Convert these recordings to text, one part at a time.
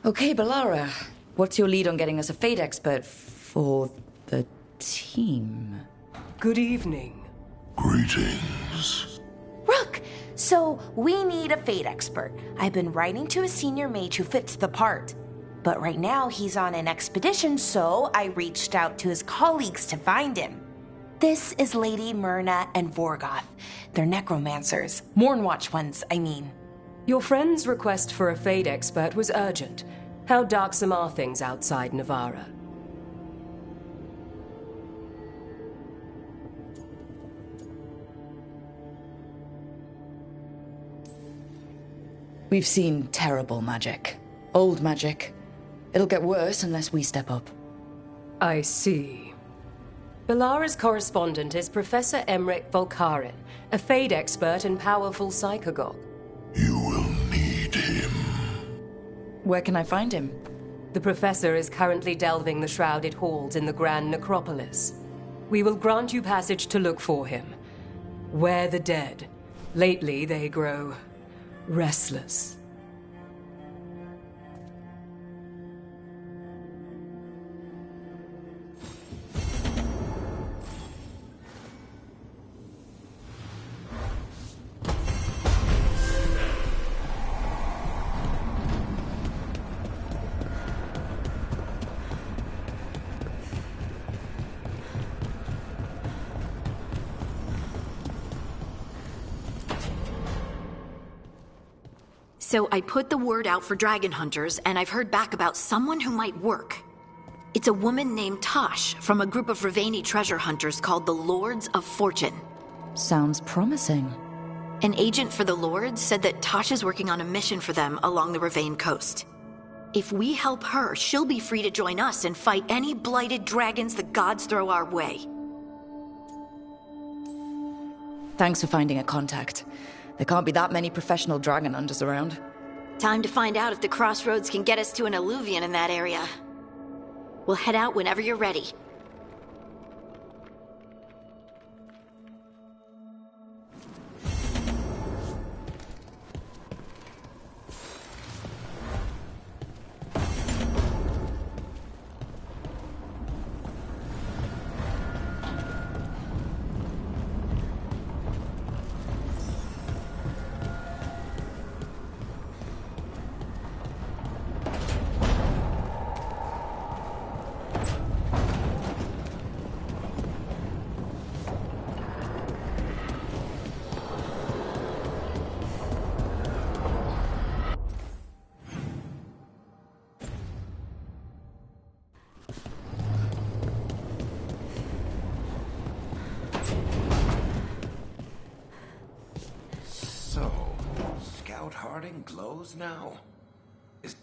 Okay, Balara. What's your lead on getting us a fate expert for the team? Good evening. Greetings. Rook! So, we need a fate expert. I've been writing to a senior mage who fits the part. But right now, he's on an expedition, so I reached out to his colleagues to find him. This is Lady Myrna and Vorgoth. They're necromancers. Mournwatch ones, I mean. Your friend's request for a fate expert was urgent. How darksome are things outside Navarra? We've seen terrible magic. Old magic. It'll get worse unless we step up. I see. Balara's correspondent is Professor Emmerich Volkarin, a fate expert and powerful psychagogue. You will need him. Where can I find him? The professor is currently delving the shrouded halls in the Grand Necropolis. We will grant you passage to look for him. Where the dead. Lately they grow restless. So I put the word out for dragon hunters, and I've heard back about someone who might work. It's a woman named Tosh from a group of Ravani treasure hunters called the Lords of Fortune. Sounds promising. An agent for the Lords said that Tosh is working on a mission for them along the Ravane coast. If we help her, she'll be free to join us and fight any blighted dragons the gods throw our way. Thanks for finding a contact. There can't be that many professional dragon hunters around. Time to find out if the crossroads can get us to an alluvion in that area. We'll head out whenever you're ready. Glows now? Is...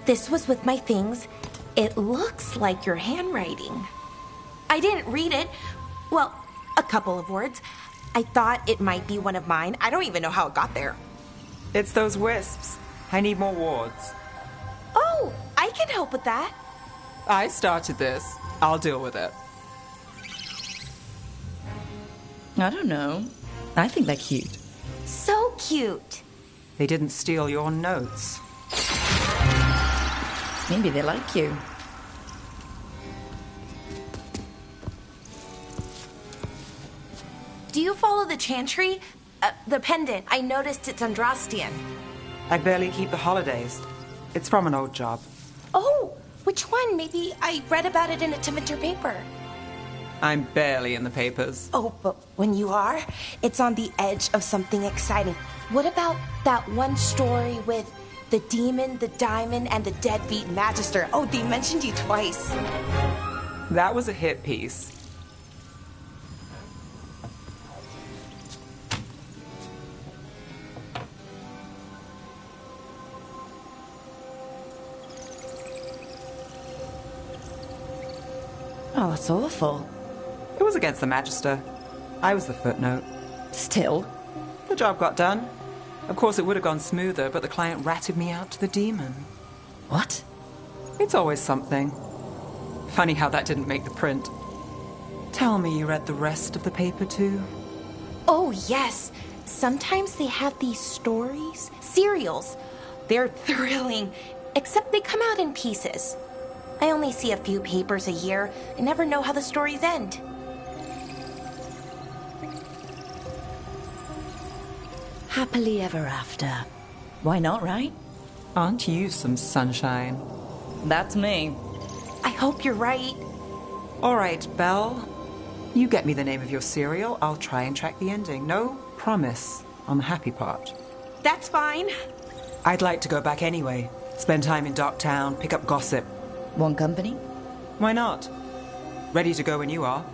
this was with my things. It looks like your handwriting. I didn't read it. Well, a couple of words. I thought it might be one of mine. I don't even know how it got there. It's those wisps. I need more wards. Oh, I can help with that. I started this. I'll deal with it. I don't know. I think they're cute. So cute. They didn't steal your notes. Maybe they like you. Do you follow the chantry? The pendant. I noticed it's Andrastian. I barely keep the holidays. It's from an old job. Oh, which one? Maybe I read about it in a Timenter paper. I'm barely in the papers. Oh, but when you are, it's on the edge of something exciting. What about that one story with the demon, the diamond, and the deadbeat magister? Oh, they mentioned you twice. That was a hit piece. Oh, that's awful. It was against the Magister. I was the footnote. Still. The job got done. Of course, it would have gone smoother, but the client ratted me out to the demon. What? It's always something. Funny how that didn't make the print. Tell me you read the rest of the paper, too? Oh, yes. Sometimes they have these stories, serials. They're thrilling, except they come out in pieces. I only see a few papers a year. I never know how the stories end. Happily ever after. Why not, right? Aren't you some sunshine? That's me. I hope you're right. All right, Belle. You get me the name of your cereal. I'll try and track the ending. No promise on the happy part. That's fine. I'd like to go back anyway. Spend time in Darktown, pick up gossip. One company? Why not? Ready to go when you are.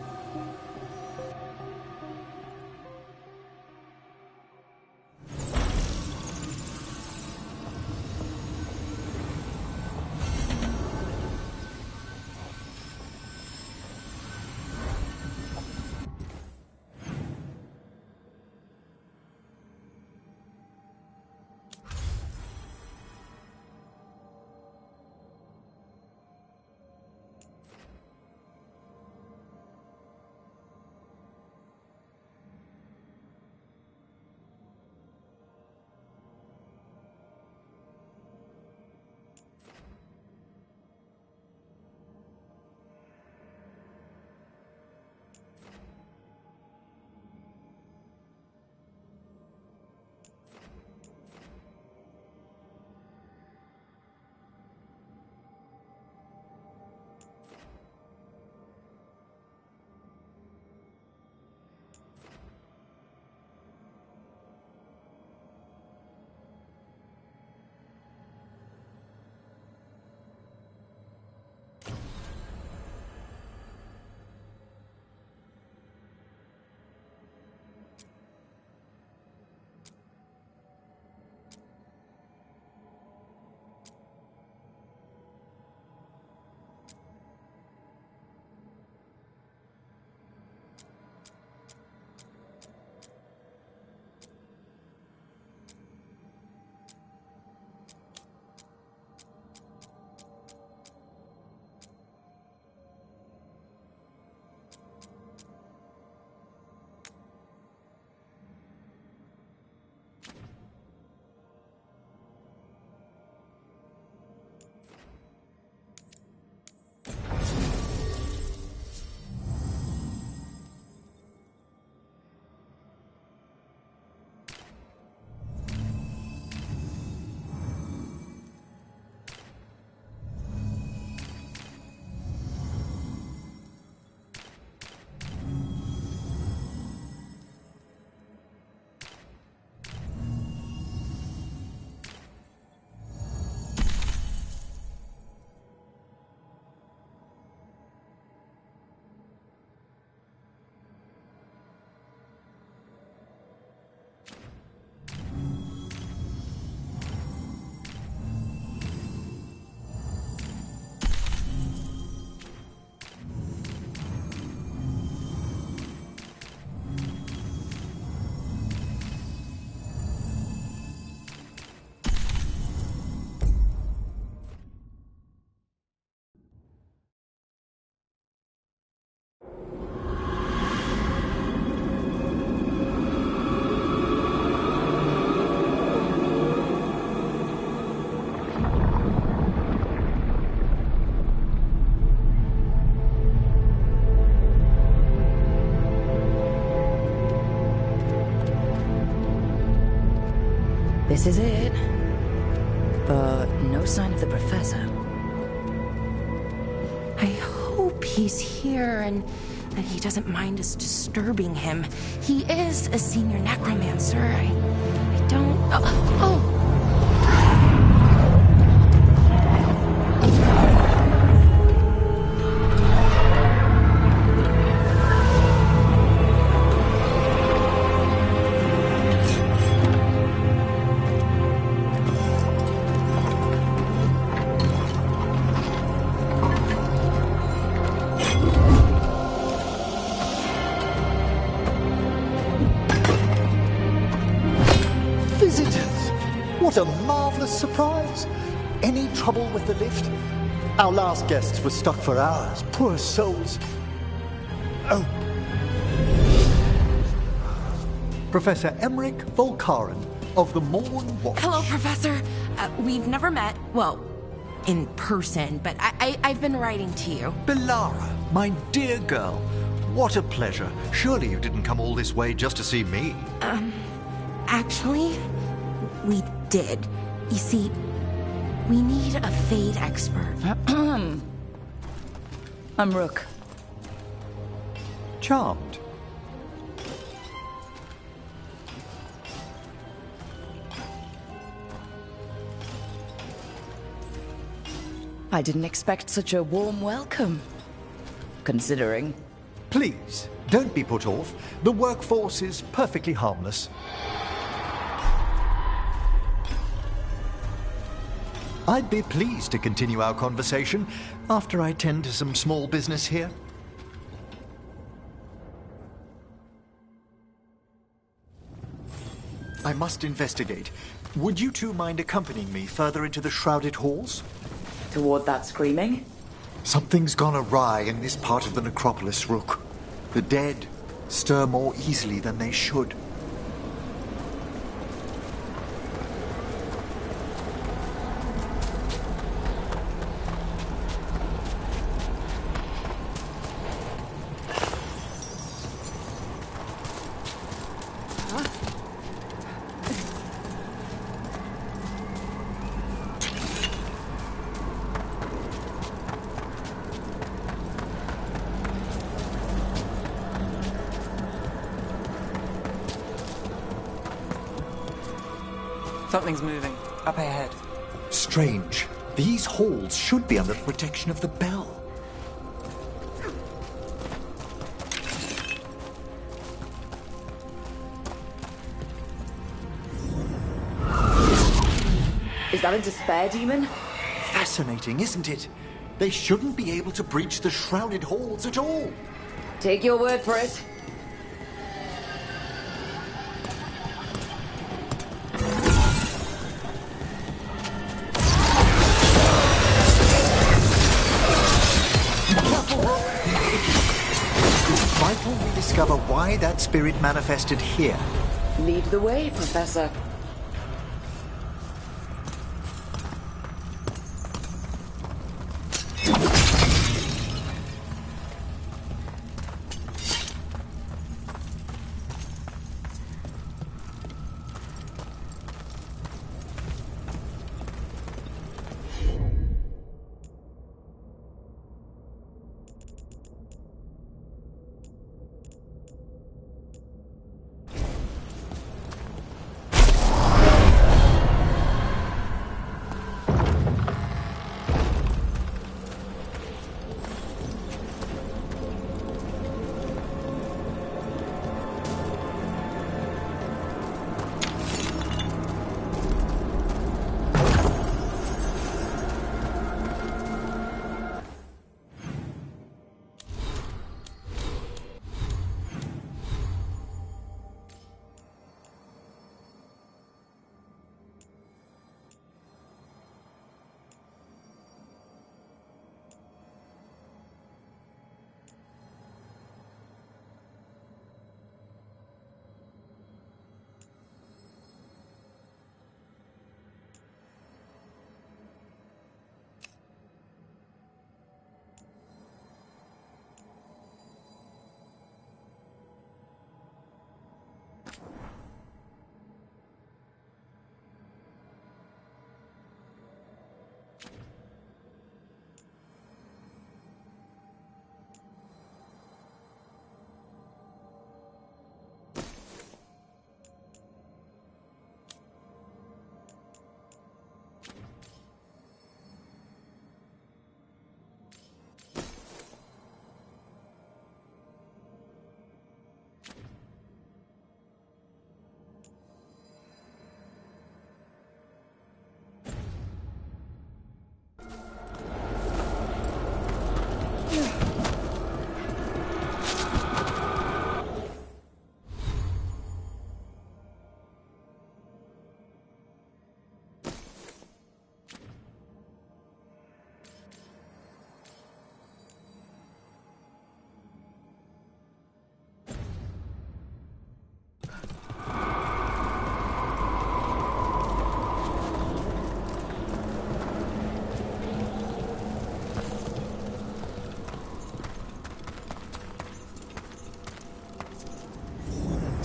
This is it. But no sign of the professor. I hope he's here and that he doesn't mind us disturbing him. He is a senior necromancer. I don't... Oh! What a marvelous surprise! Any trouble with the lift? Our last guests were stuck for hours. Poor souls. Oh. Professor Emmerich Volkaren of the Morn Watch. Hello, Professor. We've never met. Well, in person, but I've been writing to you. Belara, my dear girl. What a pleasure. Surely you didn't come all this way just to see me. Actually, we did. You see, we need a Fade expert. I'm Rook. Charmed. I didn't expect such a warm welcome. Considering. Please, don't be put off. The workforce is perfectly harmless. I'd be pleased to continue our conversation after I tend to some small business here. I must investigate. Would you two mind accompanying me further into the shrouded halls? Toward that screaming? Something's gone awry in this part of the necropolis, Rook. The dead stir more easily than they should. Something's moving. Up ahead. Strange. These halls should be under the protection of the bell. Is that a despair demon? Fascinating, isn't it? They shouldn't be able to breach the shrouded halls at all. Take your word for it. It's vital we discover why that spirit manifested here. Lead the way, Professor.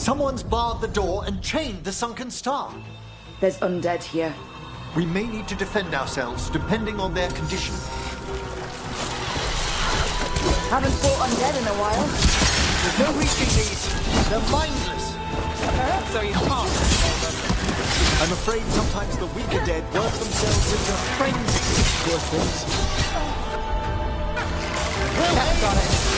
Someone's barred the door and chained the sunken star. There's undead here. We may need to defend ourselves, depending on their condition. Haven't fought undead in a while. There's no reaching these. They're mindless. So you can't control them. I'm afraid sometimes the weaker dead work themselves into frenzy. Poor things. That's got it.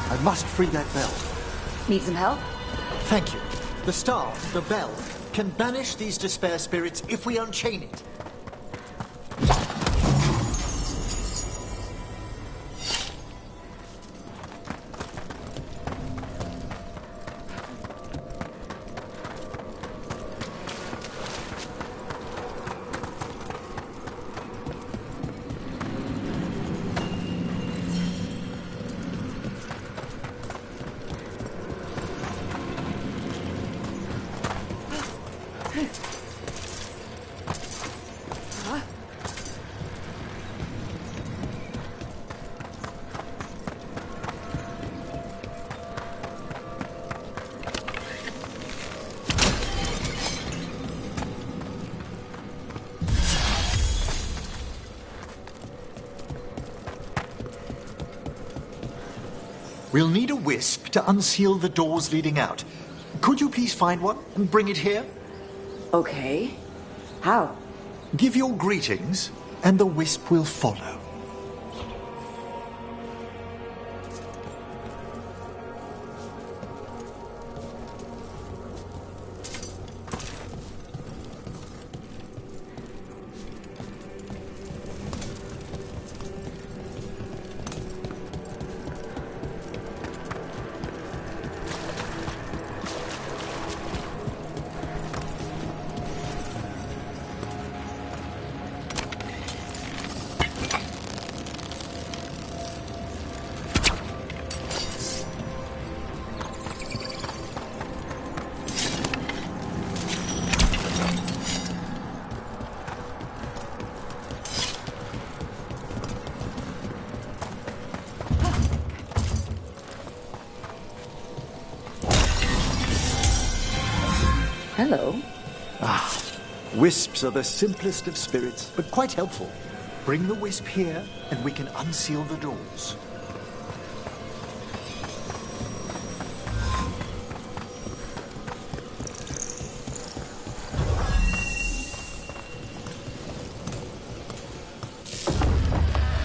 I must free that bell. Need some help? Thank you. The star, the bell, can banish these despair spirits if we unchain it. We'll need a wisp to unseal the doors leading out. Could you please find one and bring it here? Okay. How? Give your greetings, and the wisp will follow. Hello. Wisps are the simplest of spirits, but quite helpful. Bring the wisp here, and we can unseal the doors.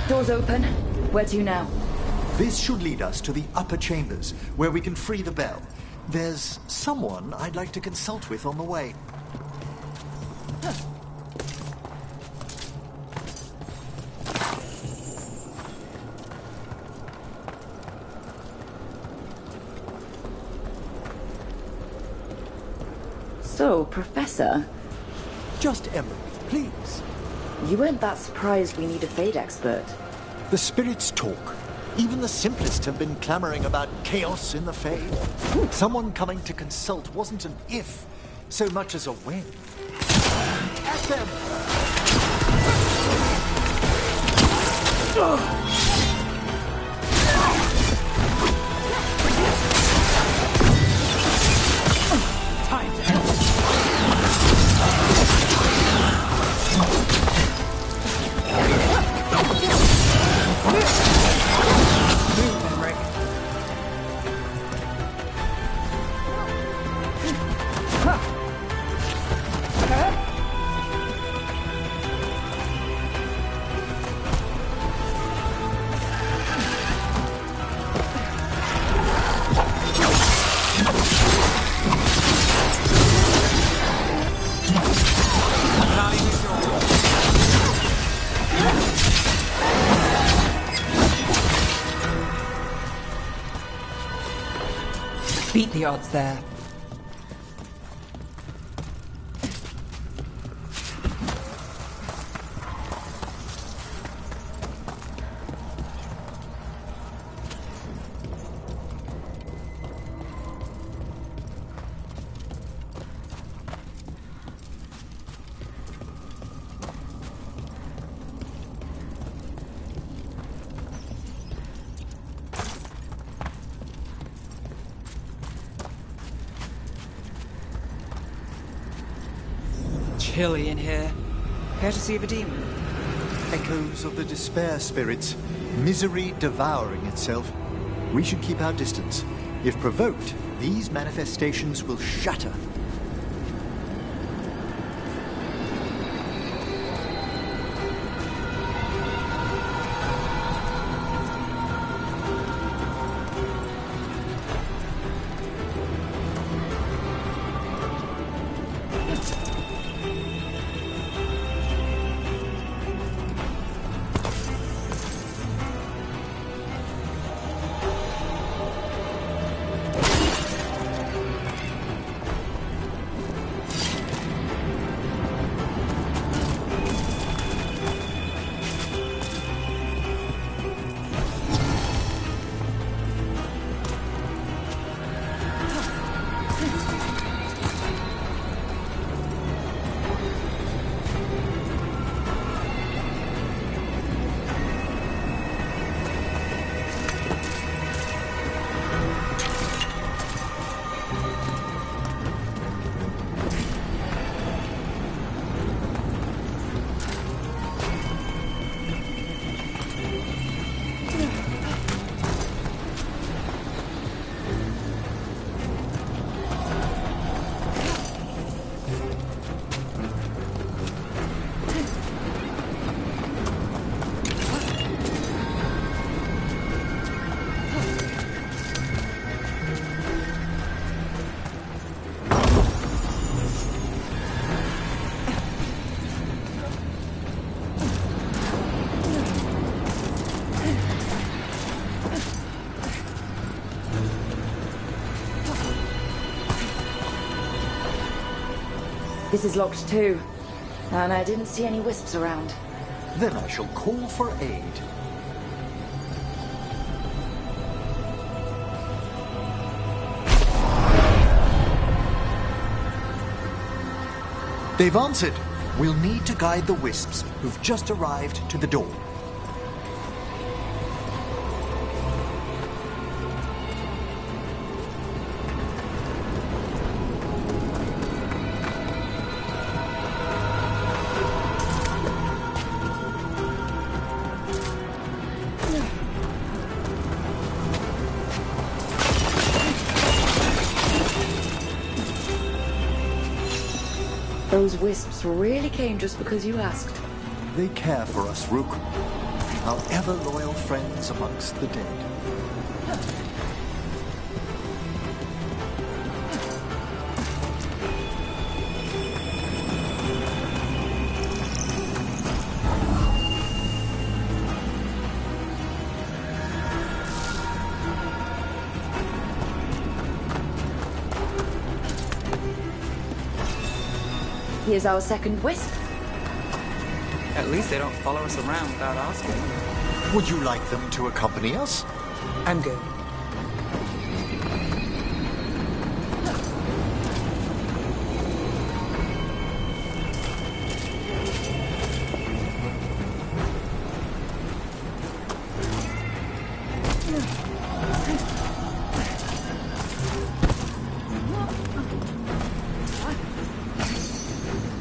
Doors open. Where to now? This should lead us to the upper chambers, where we can free the bell. There's someone I'd like to consult with on the way. So, Professor, Just Emerald, please. you weren't that surprised we need a fate expert. The spirits talk. Even the simplest have been clamoring about chaos in the Fade. Someone coming to consult wasn't an if, so much as a when. At them! Time to help. Beat the odds there. chilly in here. Care to see the demon? Echoes of the despair spirits, misery devouring itself. We should keep our distance. If provoked, these manifestations will shatter. This is locked too, and I didn't see any wisps around. Then I shall call for aid. They've answered. We'll need to guide the wisps who've just arrived to the door. Those wisps really came just because you asked. They care for us, Rook. Our ever-loyal friends amongst the dead. Here's our second wisp. At least they don't follow us around without asking. Would you like them to accompany us? I'm good.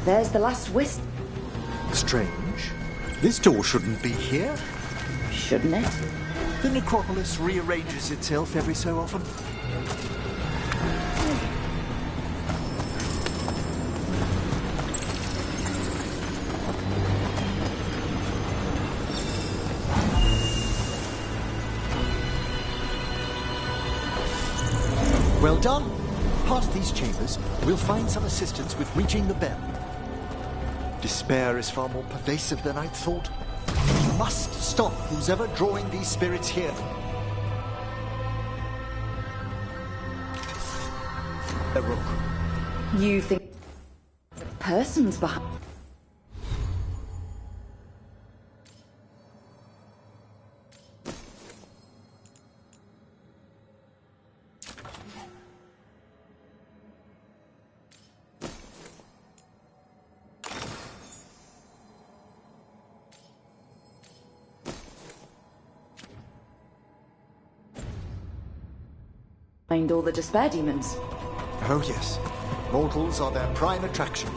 There's the last wisp. Strange. This door shouldn't be here. Shouldn't it? The necropolis rearranges itself every so often. Well done. Past these chambers, we'll find some assistance with reaching the bell. Despair is far more pervasive than I'd thought. We must stop who's ever drawing these spirits here. Rook. You think the person's behind? All the despair demons. Oh yes, mortals are their prime attraction.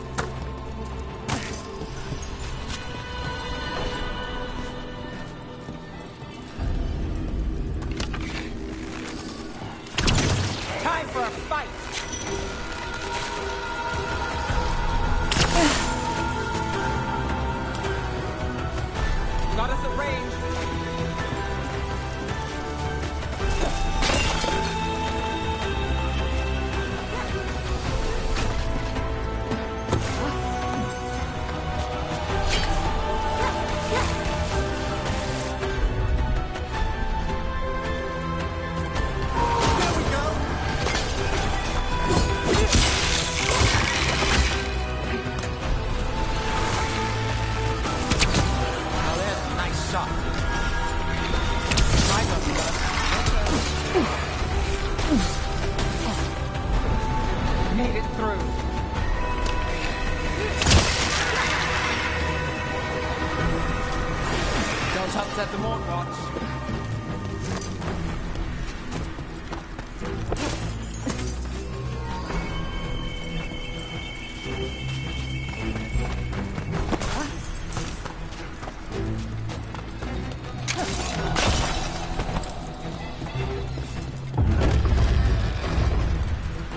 Let's upset the Morgue Watch.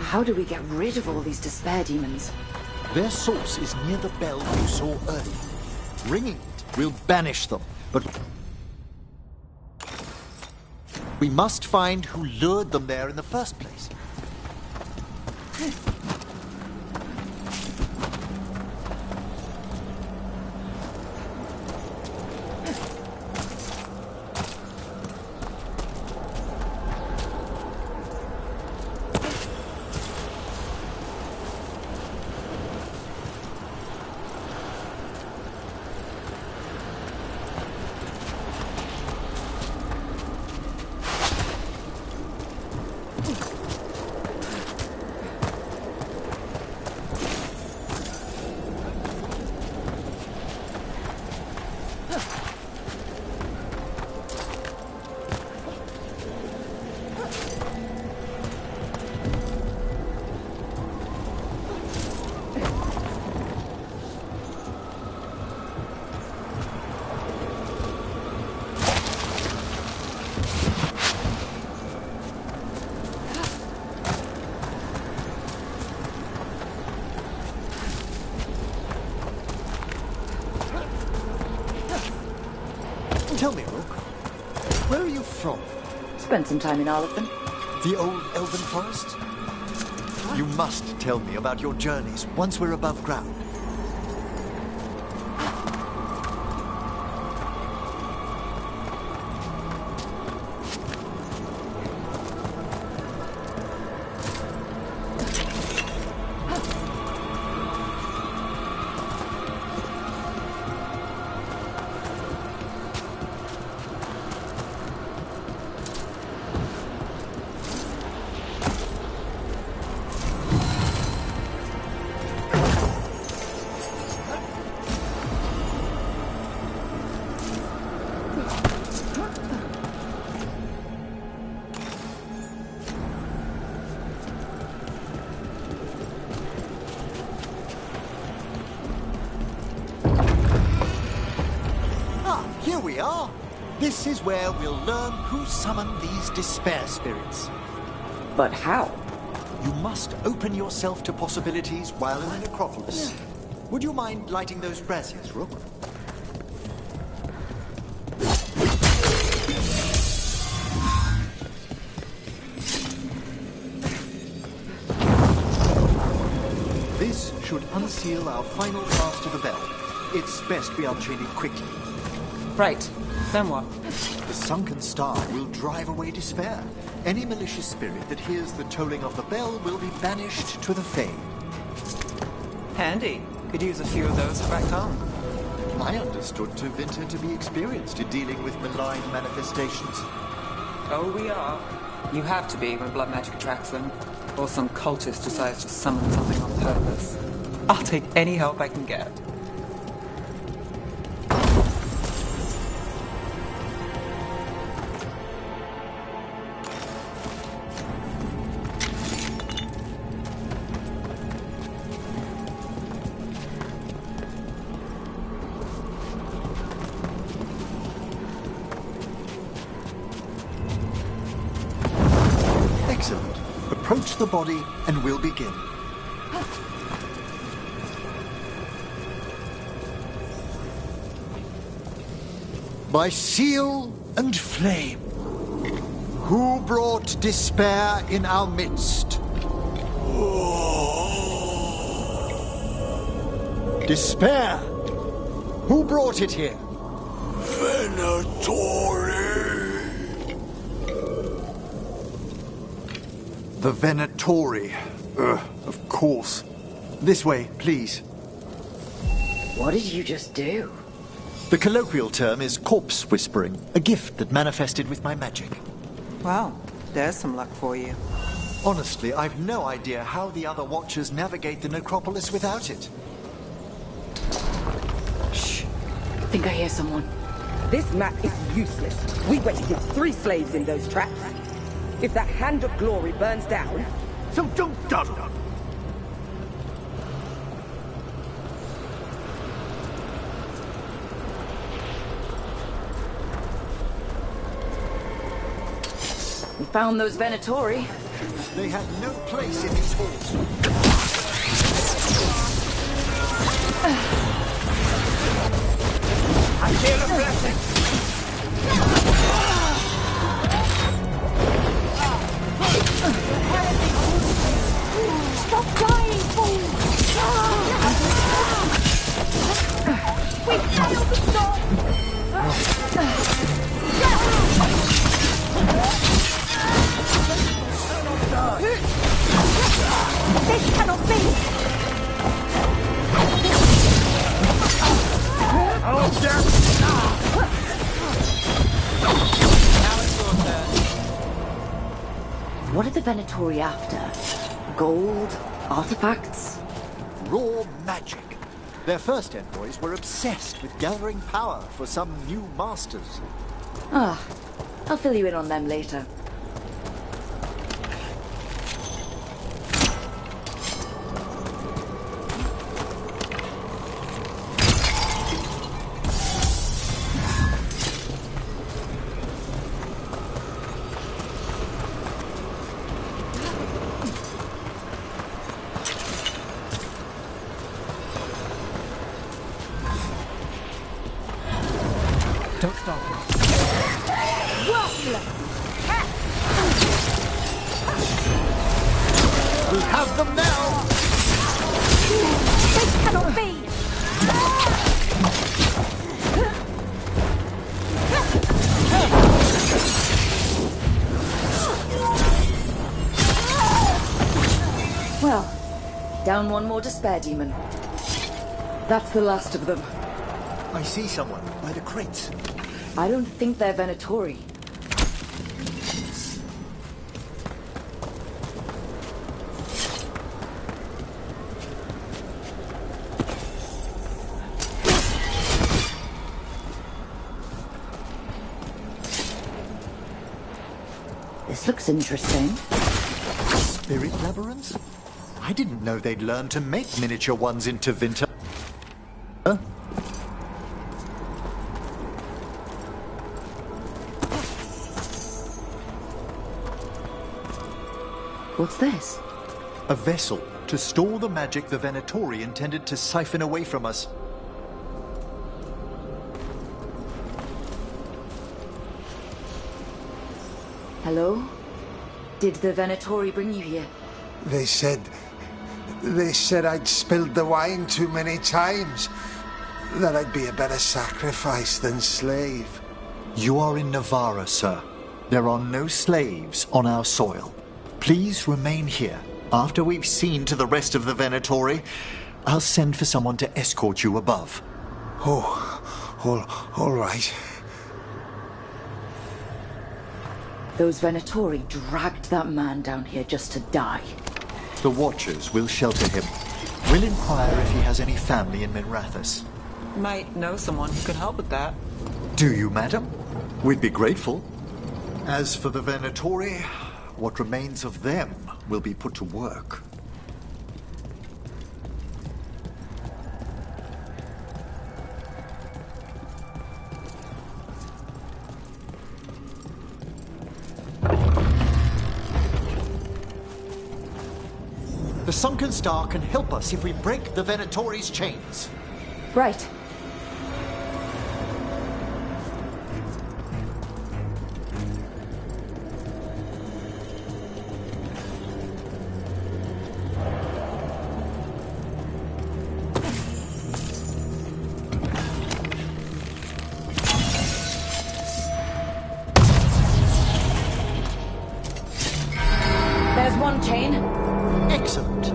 How do we get rid of all these despair demons? Their source is near the bell you saw earlier. Ringing it will banish them, but we must find who lured them there in the first place. Tell me, Rook, where are you from? Spent some time in all of them. The old elven forest? You must tell me about your journeys once we're above ground. Here we are. This is where we'll learn who summoned these despair spirits. But how? You must open yourself to possibilities while in the necropolis. Would you mind lighting those braziers, Rook? This should unseal our final pass to the bell. It's best we unchain it quickly. Right. Then what? The sunken star will drive away despair. Any malicious spirit that hears the tolling of the bell will be banished to the Fade. Handy. Could use a few of those back home. I understood Tevinter to be experienced in dealing with malign manifestations. Oh, we are. You have to be when blood magic attracts them. Or some cultist decides to summon something on purpose. I'll take any help I can get. Excellent. Approach the body and we'll begin. By seal and flame, who brought despair in our midst? Despair! Who brought it here? Venatori! The Venatori. Of course. This way, please. What did you just do? The colloquial term is corpse whispering, a gift that manifested with my magic. Well, there's some luck for you. Honestly, I've no idea how the other Watchers navigate the necropolis without it. Shh. I think I hear someone. This map is useless. We wasted 3 slaves in those traps. If that Hand of Glory burns down... So don't dawdle. We found those Venatori. They had no place in these halls. I feel a blessing. Stop dying, fool! We failed to stop! This cannot be! Oh, damn! Now it's your turn. What are the Venatori after? Gold? Artifacts? Raw magic. Their first envoys were obsessed with gathering power for some new masters. Ah, I'll fill you in on them later. Don't stop. We have them now! This cannot be! Well, down one more despair demon. That's the last of them. I see someone by the crates. I don't think they're Venatori. This looks interesting. Spirit labyrinths? I didn't know they'd learn to make miniature ones into Vinter. Huh? What's this? A vessel to store the magic the Venatori intended to siphon away from us. Hello? Did the Venatori bring you here? They said I'd spilled the wine too many times. That I'd be a better sacrifice than slave. You are in Navarra, sir. There are no slaves on our soil. Please remain here. After we've seen to the rest of the Venatori, I'll send for someone to escort you above. All right. Those Venatori dragged that man down here just to die. The Watchers will shelter him. We'll inquire if he has any family in Minrathous. Might know someone who can help with that. Do you, madam? We'd be grateful. As for the Venatori, what remains of them will be put to work. The Sunken Star can help us if we break the Venatori's chains. Right. There's one chain. Excellent.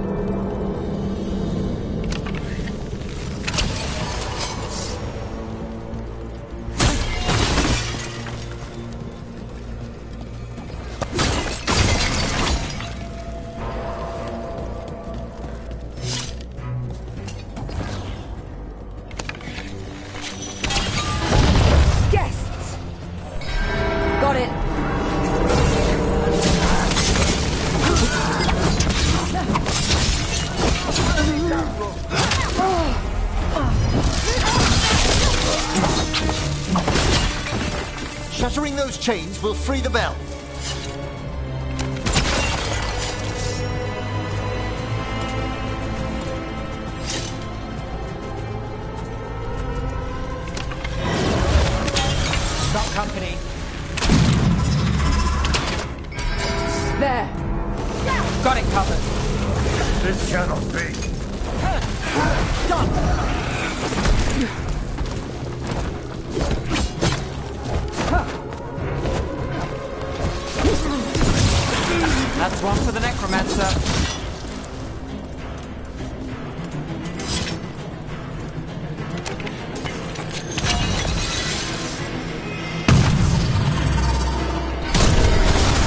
Shattering those chains will free the bell. Got company. There! Got it covered. This cannot be. That's one for the necromancer.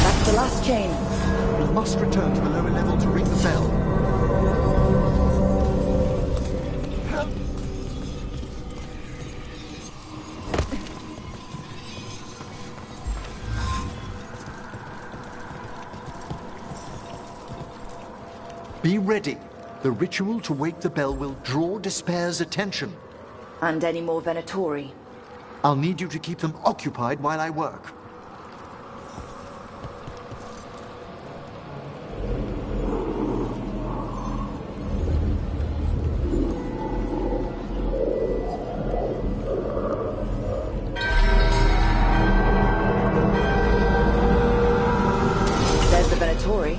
That's the last chain. We must return to the lower level to ring the bell. Be ready. The ritual to wake the bell will draw Despair's attention. And any more Venatori? I'll need you to keep them occupied while I work. There's the Venatori.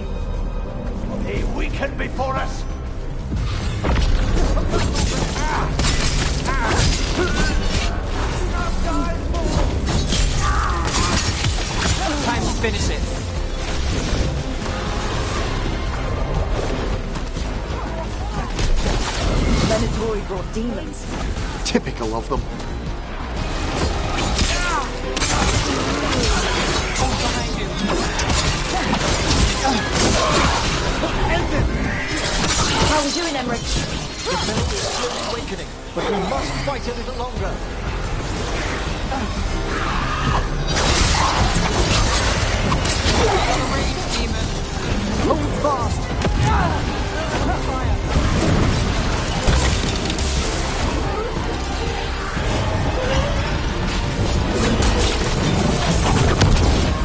They weaken before us. Time to finish it. Venatori brought demons. Typical of them. How are we doing, Emmerich? The bell is slowly awakening, but we must fight a little longer. Hold fast!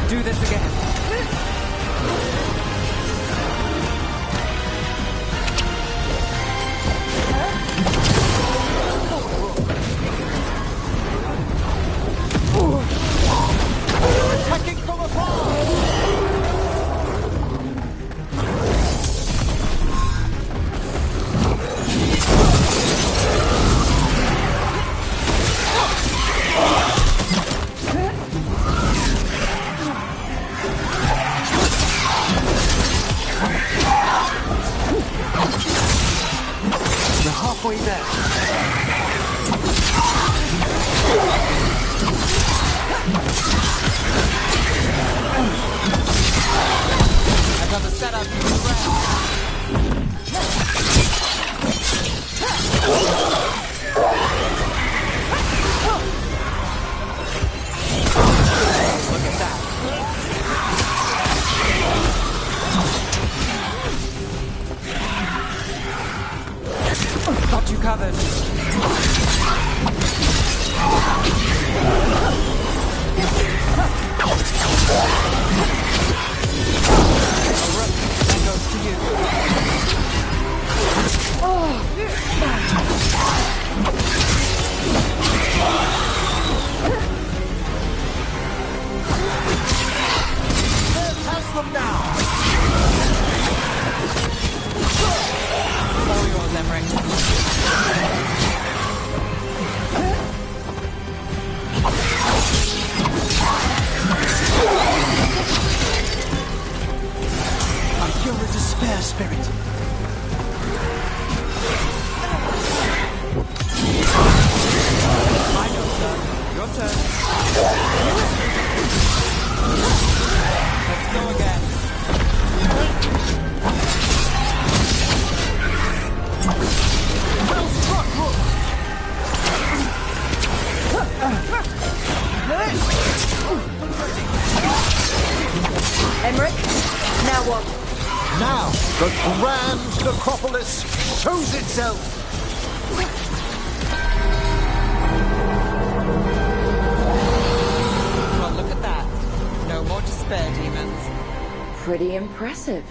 Do this again. Attacking from afar! We're halfway there. I got the setup for the round. Look at that. Got you covered. That goes to you. Has them now! All yours, Emmerich. I feel the despair spirit. My go, sir. Your turn. Let's go again. Well struck, Rook! Emmerich, now what? Now, the grand necropolis shows itself! Well, look at pretty impressive.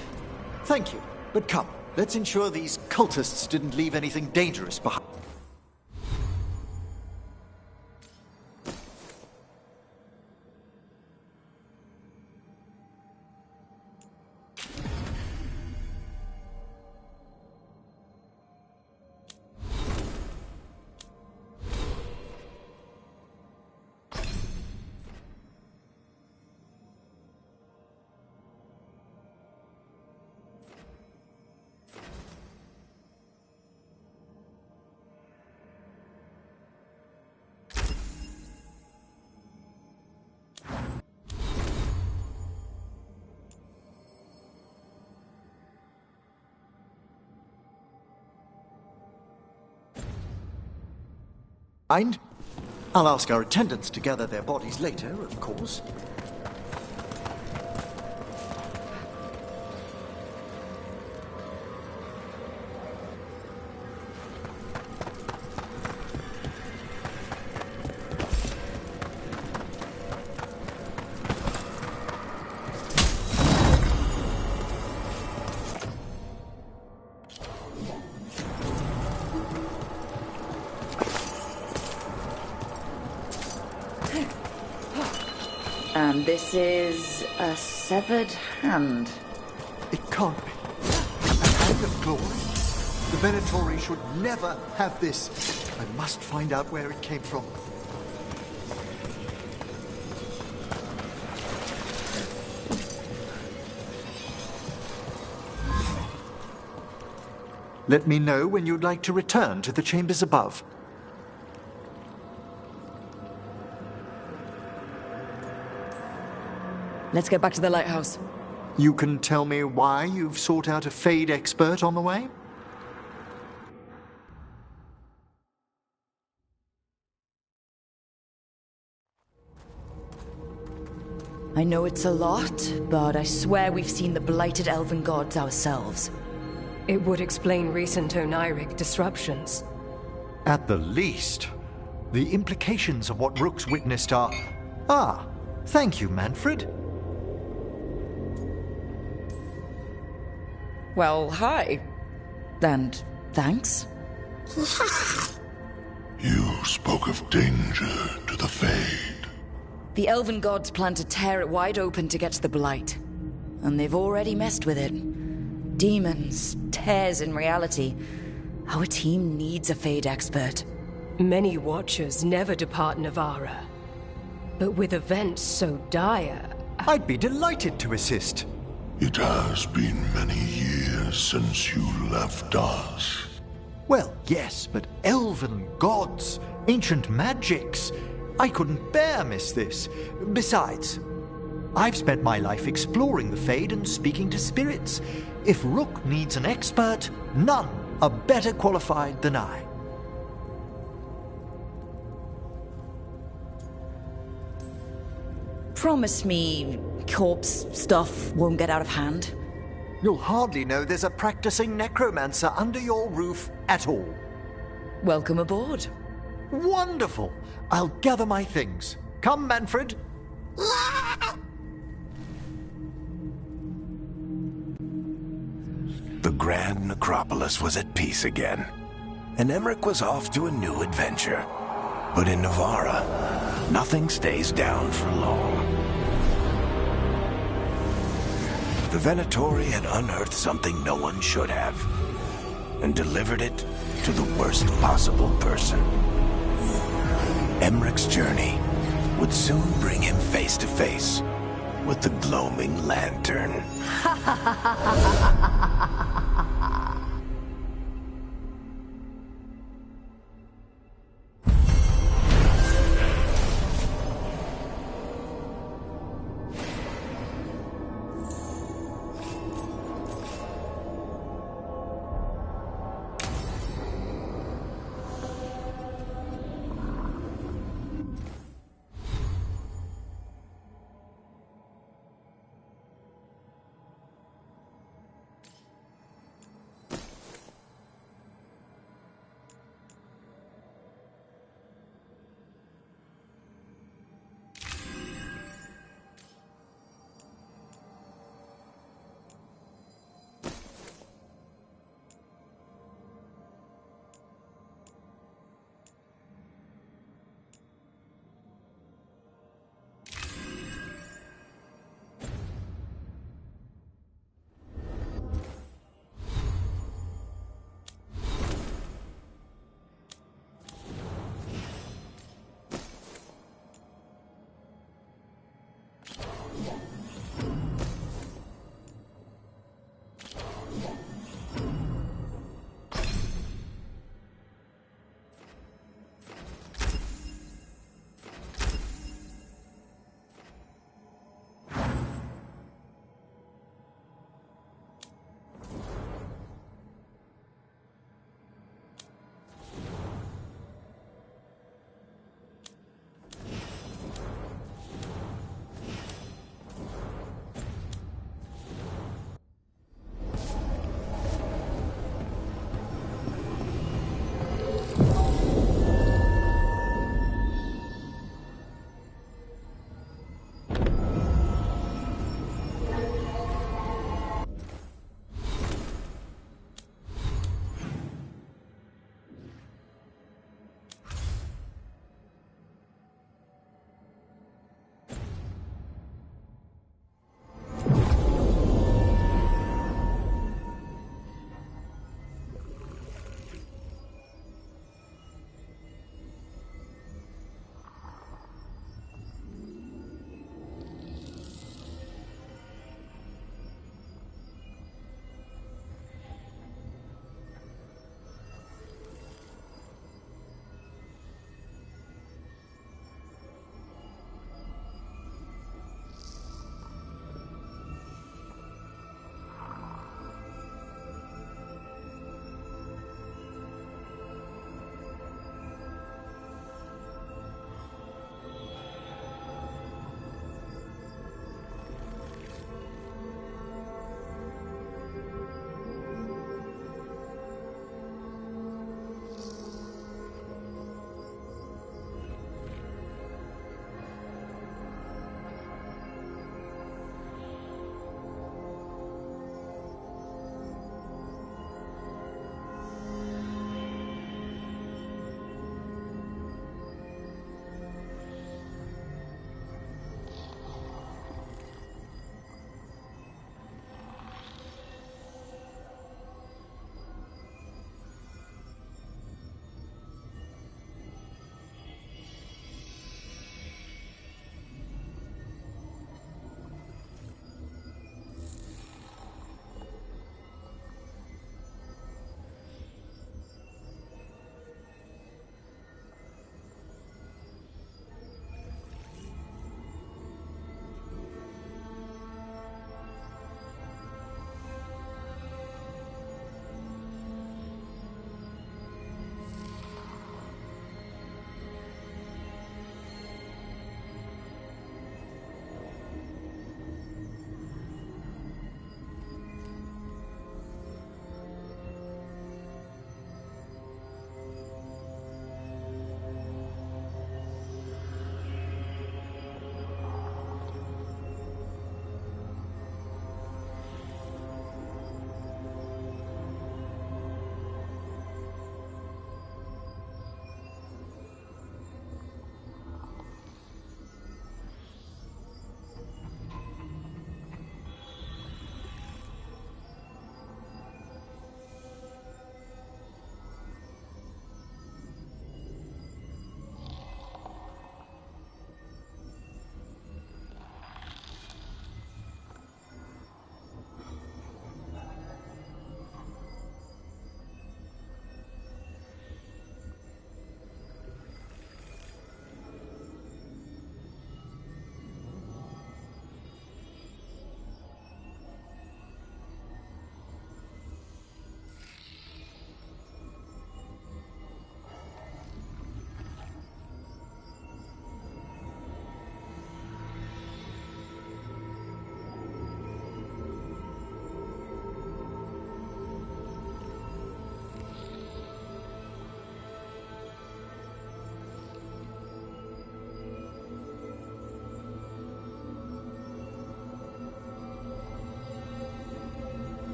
Thank you, but come, let's ensure these cultists didn't leave anything dangerous behind. I'll ask our attendants to gather their bodies later, of course. And this is a severed hand. It can't be. A hand of glory? The Venatori should never have this. I must find out where it came from. Let me know when you'd like to return to the chambers above. Let's get back to the lighthouse. You can tell me why you've sought out a Fade expert on the way? I know it's a lot, but I swear we've seen the blighted elven gods ourselves. It would explain recent Oniric disruptions. At the least. The implications of what Rook's witnessed are... Ah, thank you, Manfred. Well, hi. And thanks. You spoke of danger to the Fade. The elven gods plan to tear it wide open to get to the blight. And they've already messed with it. Demons, tears in reality. Our team needs a Fade expert. Many Watchers never depart Navarra. But with events so dire... I'd be delighted to assist. It has been many years since you left us. Well, yes, but elven gods, ancient magics. I couldn't bear miss this. Besides, I've spent my life exploring the Fade and speaking to spirits. If Rook needs an expert, none are better qualified than I. Promise me corpse stuff won't get out of hand. You'll hardly know there's a practicing necromancer under your roof at all. Welcome aboard. Wonderful! I'll gather my things. Come, Manfred. The Grand Necropolis was at peace again, and Emmerich was off to a new adventure. But in Navarra, nothing stays down for long. The Venatori had unearthed something no one should have, and delivered it to the worst possible person. Emmerich's journey would soon bring him face to face with the gloaming lantern.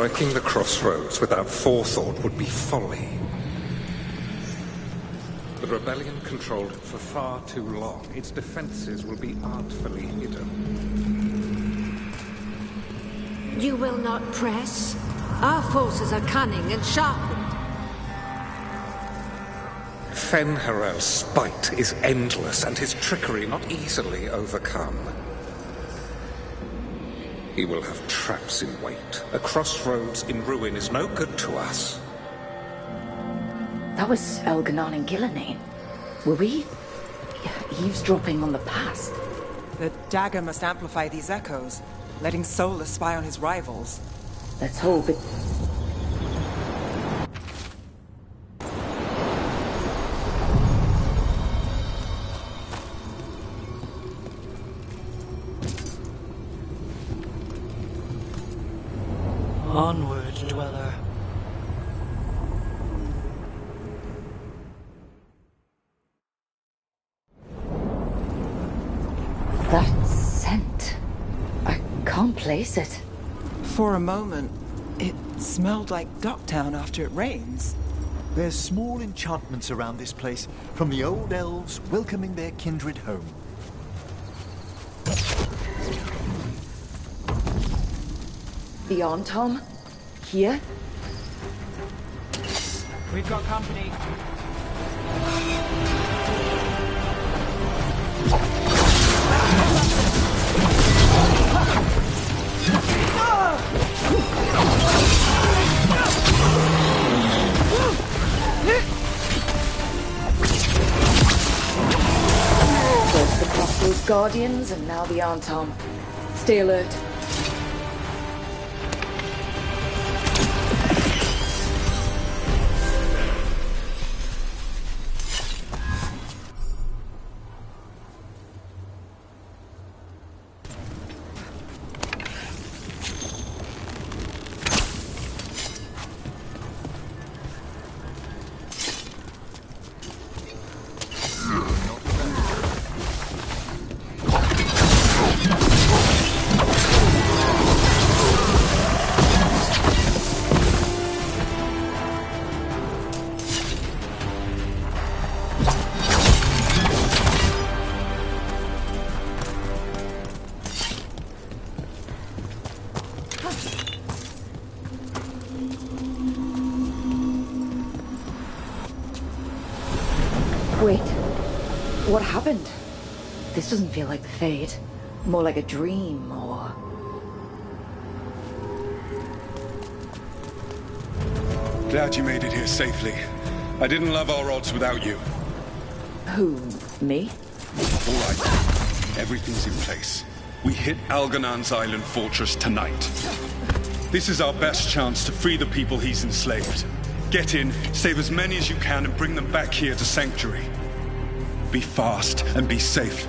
Striking the crossroads without forethought would be folly. The rebellion controlled it for far too long. Its defenses will be artfully hidden. You will not press? Our forces are cunning and sharpened. Fen'Harel's spite is endless, and his trickery not easily overcome. He will have traps in wait. A crossroads in ruin is no good to us. That was Elganon and Gillenane. Were we eavesdropping on the past? The dagger must amplify these echoes, letting Solus spy on his rivals. Let's hope it... Onward, Dweller. That scent. I can't place it. For a moment, it smelled like Docktown after it rains. There's small enchantments around this place, from the old elves welcoming their kindred home. The Tom? Here? We've got company. First the Crossroads Guardians, and now the Tom. Stay alert. Wait, what happened? This doesn't feel like the Fade. More like a dream, or... Glad you made it here safely. I didn't love our odds without you. Who, me? All right, everything's in place. We hit Alganan's island fortress tonight. This is our best chance to free the people he's enslaved. Get in, save as many as you can, and bring them back here to Sanctuary. Be fast and be safe.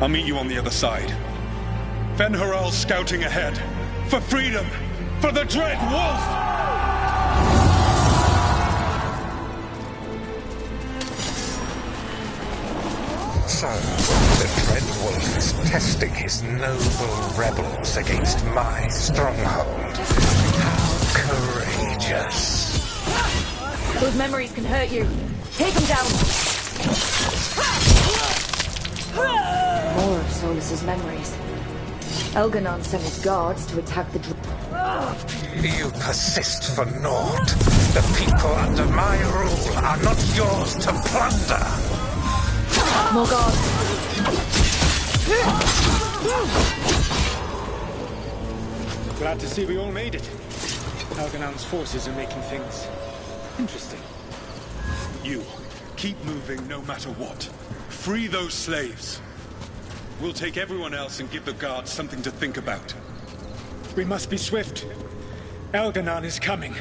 I'll meet you on the other side. Fen'Harel scouting ahead. For freedom! For the Dread Wolf! So, the Dread Wolf is testing his noble rebels against my stronghold. How courageous. Those memories can hurt you. Take them down. More of Solus's memories. Elganon sent his guards to attack the... You persist for naught. The people under my rule are not yours to plunder. More guards. Glad to see we all made it. Elganan's forces are making things interesting. You, keep moving no matter what. Free those slaves. We'll take everyone else and give the guards something to think about. We must be swift. Elganon is coming.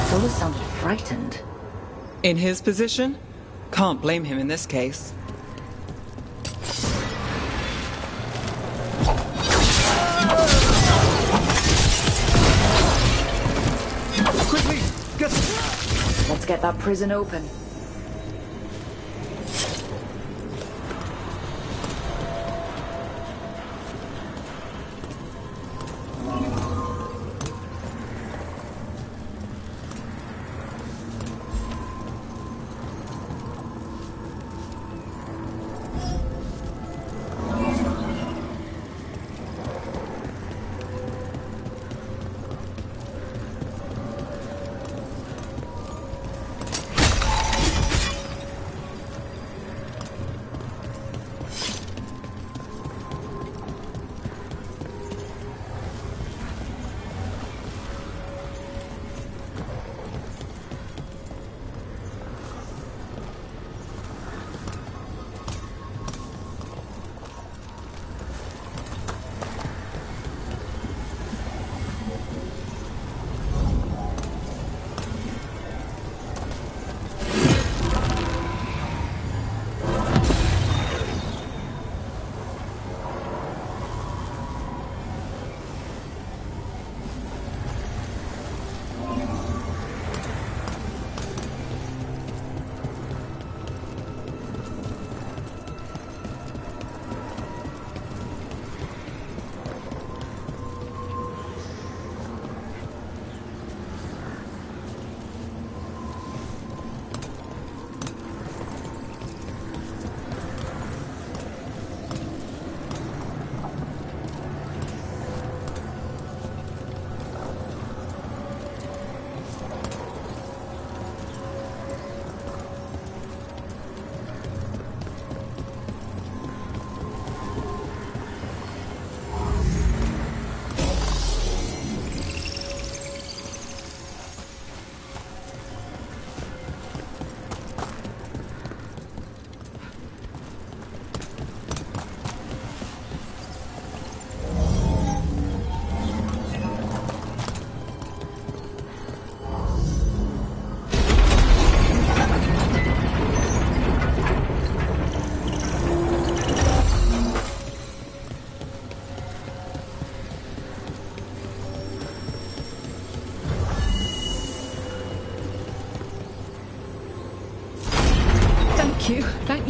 Solus sounded frightened. In his position? Can't blame him in this case. Quickly, get... Let's get that prison open.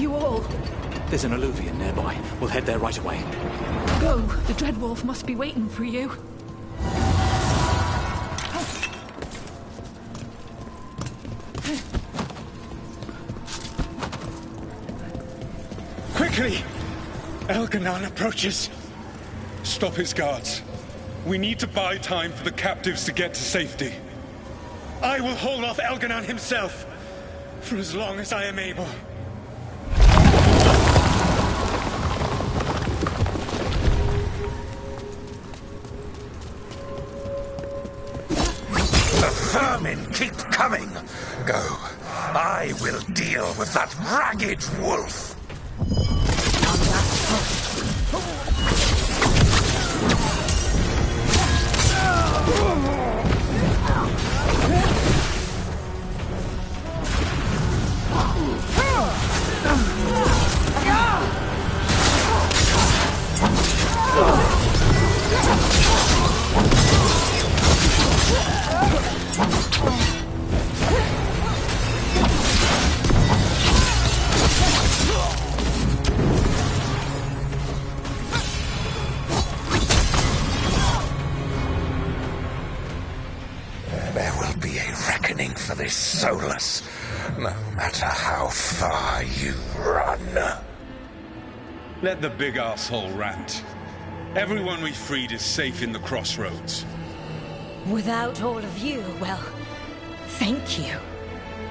you all? There's an alluvion nearby. We'll head there right away. Go. The Dreadwolf must be waiting for you. Quickly! Elganon approaches. Stop his guards. We need to buy time for the captives to get to safety. I will hold off Elganon himself for as long as I am able. The vermin keep coming. Go. I will deal with that ragged wolf. For this Solus, no matter how far you run. Let the big asshole rant. Everyone we freed is safe in the crossroads. Without all of you, well, thank you.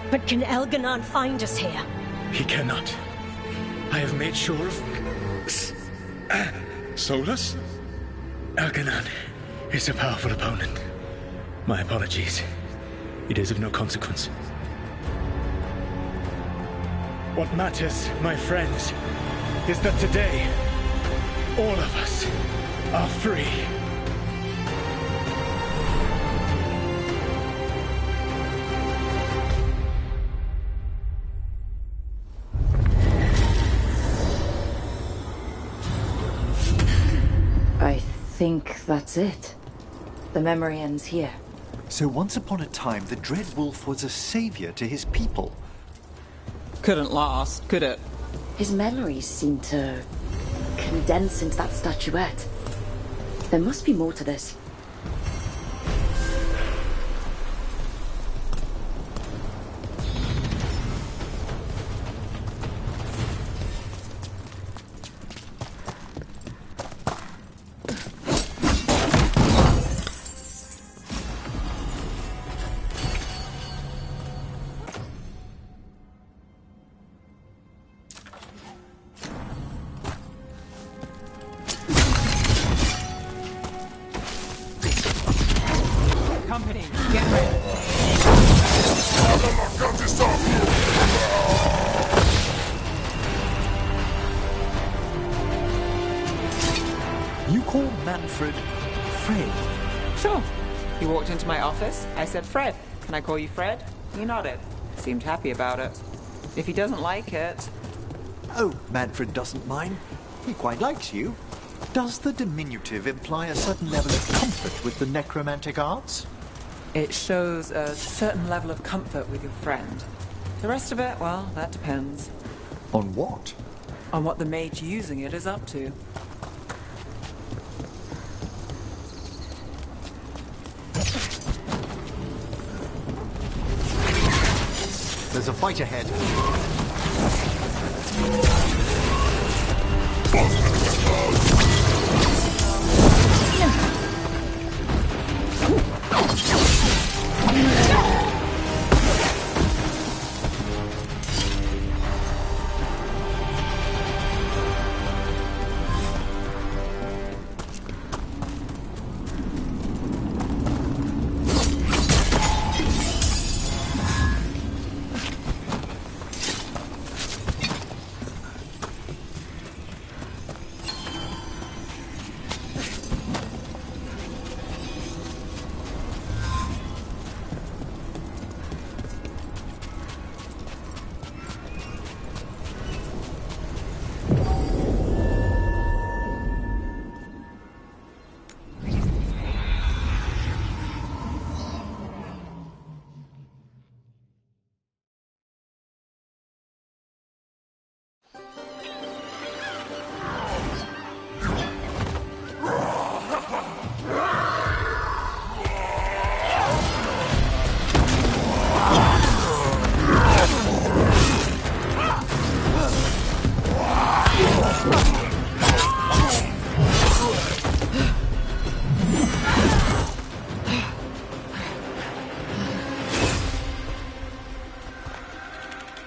But can Elganon find us here? He cannot. I have made sure of... Solus? Elganon is a powerful opponent. My apologies. It is of no consequence. What matters, my friends, is that today, all of us are free. I think that's it. The memory ends here. So once upon a time, the Dreadwolf was a savior to his people. Couldn't last, could it? His memories seem to condense into that statuette. There must be more to this. Company, get ready. You call Manfred Fred? Sure. You walked into my office. I said, Fred, can I call you Fred? He nodded. Seemed happy about it. If he doesn't like it... Oh, Manfred doesn't mind. He quite likes you. Does the diminutive imply a certain level of comfort with the necromantic arts? It shows a certain level of comfort with your friend. The rest of it, well, that depends. On what? On what the mage using it is up to. There's a fight ahead.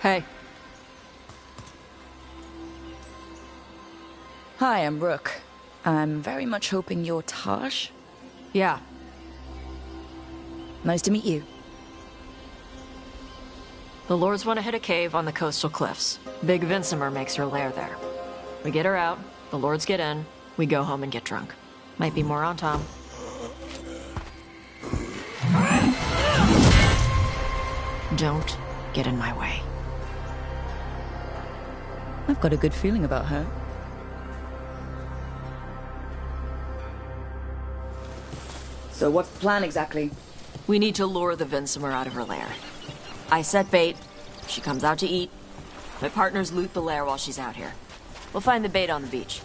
Hey. Hi, I'm Rook. I'm very much hoping you're Taj? Yeah. Nice to meet you. The Lords want to hit a cave on the coastal cliffs. Big Vinsimer makes her lair there. We get her out, the Lords get in, we go home and get drunk. Might be more on Tom. Don't get in my way. I've got a good feeling about her. So what's the plan exactly? We need to lure the Vinsimer out of her lair. I set bait, she comes out to eat. My partners loot the lair while she's out here. We'll find the bait on the beach.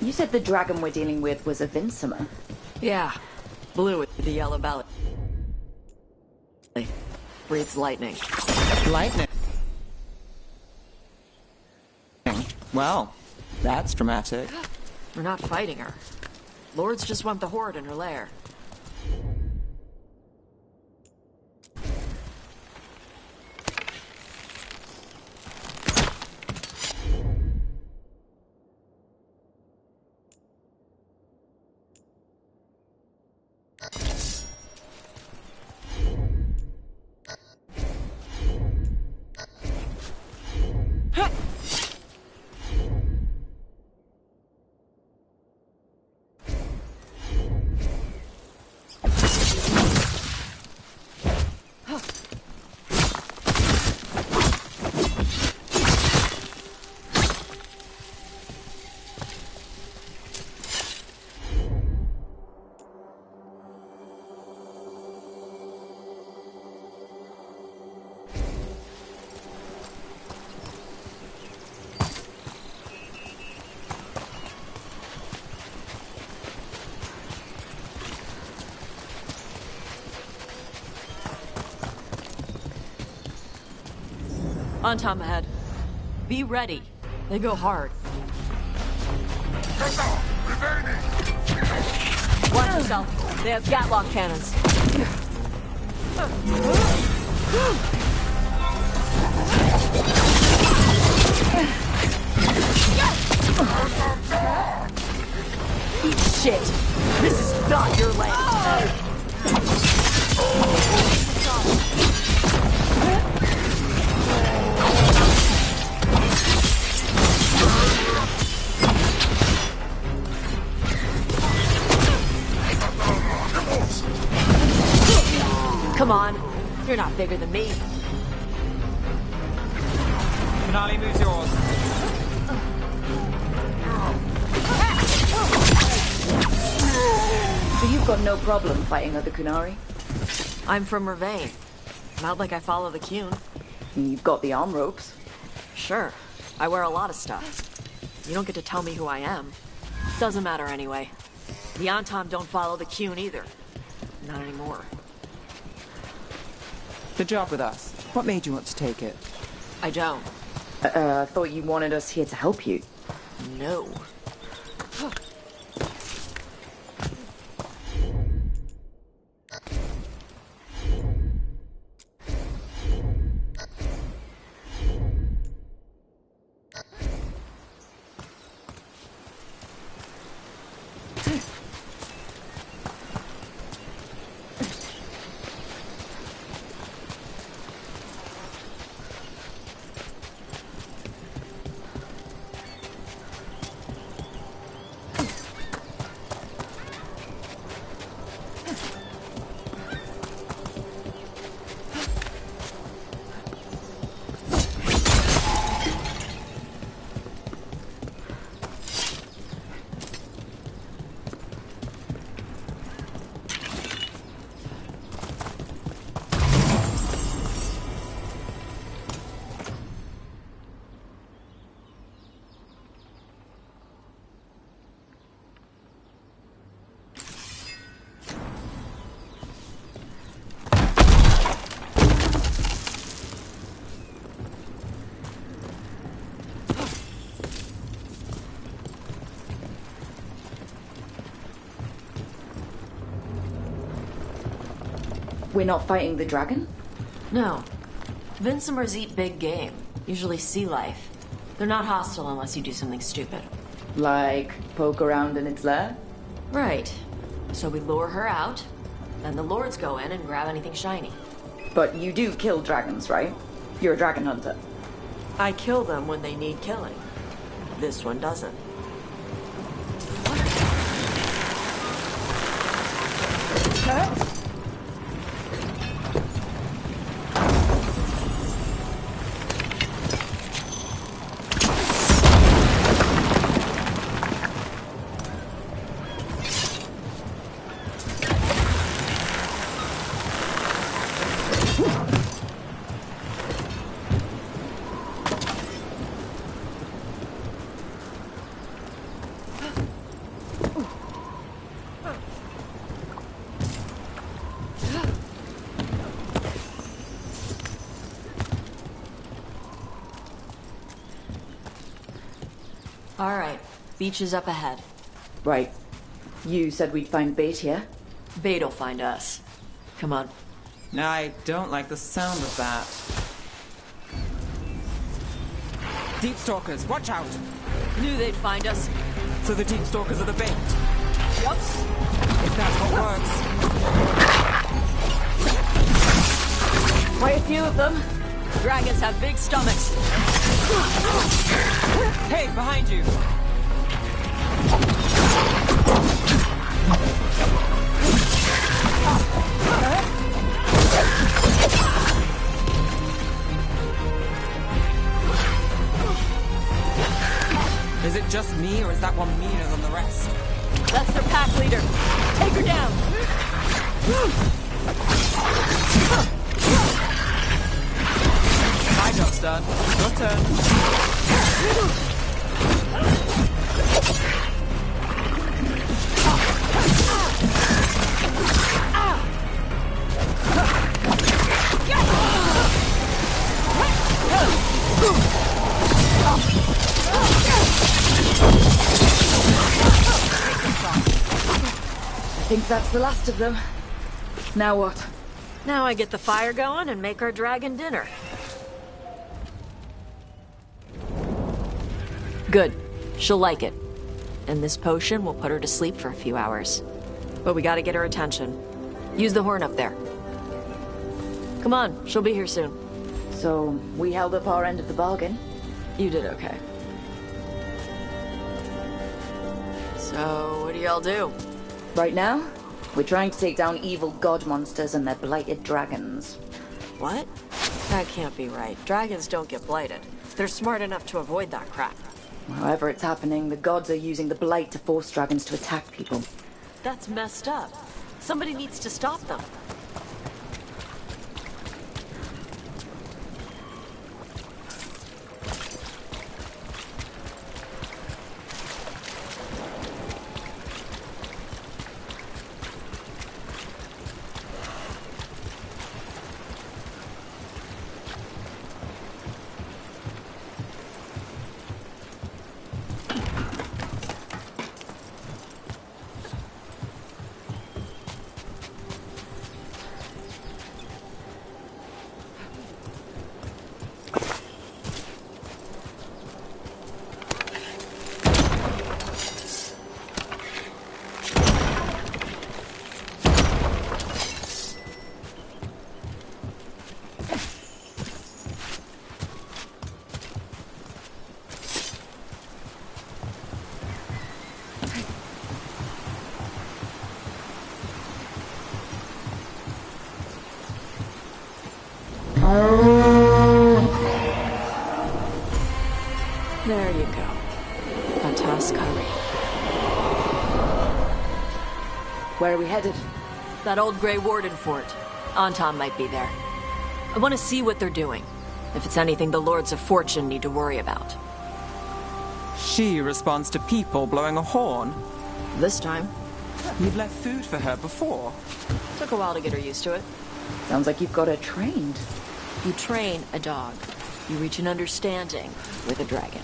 You said the dragon we're dealing with was a Vinsimer. Yeah. Blue with the yellow belly. Breathes lightning. Lightning? Well, that's dramatic. We're not fighting her. Lords just want the Horde in her lair. On Tom ahead. Be ready. They go hard. Watch yourself. They have Gatlock cannons. Eat shit. This is not your land. Come on, you're not bigger than me. Finale moves yours. So you've got no problem fighting other Kunari? I'm from Ravain. Not like I follow the Qun. You've got the arm ropes. Sure, I wear a lot of stuff. You don't get to tell me who I am. Doesn't matter anyway. The Antom don't follow the Qun either. Not anymore. The job with us. What made you want to take it? I don't. I thought you wanted us here to help you. No. We're not fighting the dragon? No. Vincimers eat big game, usually sea life. They're not hostile unless you do something stupid. Like poke around in its lair? Right. So we lure her out, then the lords go in and grab anything shiny. But you do kill dragons, right? You're a dragon hunter. I kill them when they need killing. This one doesn't. Huh? All right, beach is up ahead. Right. You said we'd find bait here? Bait'll find us. Come on. I don't like the sound of that. Deep Stalkers, watch out! Knew they'd find us. So the Deep Stalkers are the bait? Yup. If that's what works. Quite a few of them. Dragons have big stomachs. Hey, behind you! Is it just me, or is that one meaner than the rest? That's their pack leader. Take her down! My job's done. Your turn. I think that's the last of them. Now what? Now I get the fire going and make our dragon dinner. Good. She'll like it. And this potion will put her to sleep for a few hours. But we gotta get her attention. Use the horn up there. Come on, she'll be here soon. So, we held up our end of the bargain? You did okay. So, what do y'all do? Right now, we're trying to take down evil god monsters and their blighted dragons. What? That can't be right. Dragons don't get blighted. They're smart enough to avoid that crap. However it's happening, the gods are using the blight to force dragons to attack people. That's messed up. Somebody needs to stop them. There you go. Fantastic. Where are we headed? That old Grey Warden fort. Anton might be there. I want to see what they're doing. If it's anything the Lords of Fortune need to worry about. She responds to people blowing a horn. This time. You've left food for her before. Took a while to get her used to it. Sounds like you've got her trained. You train a dog. You reach an understanding with a dragon.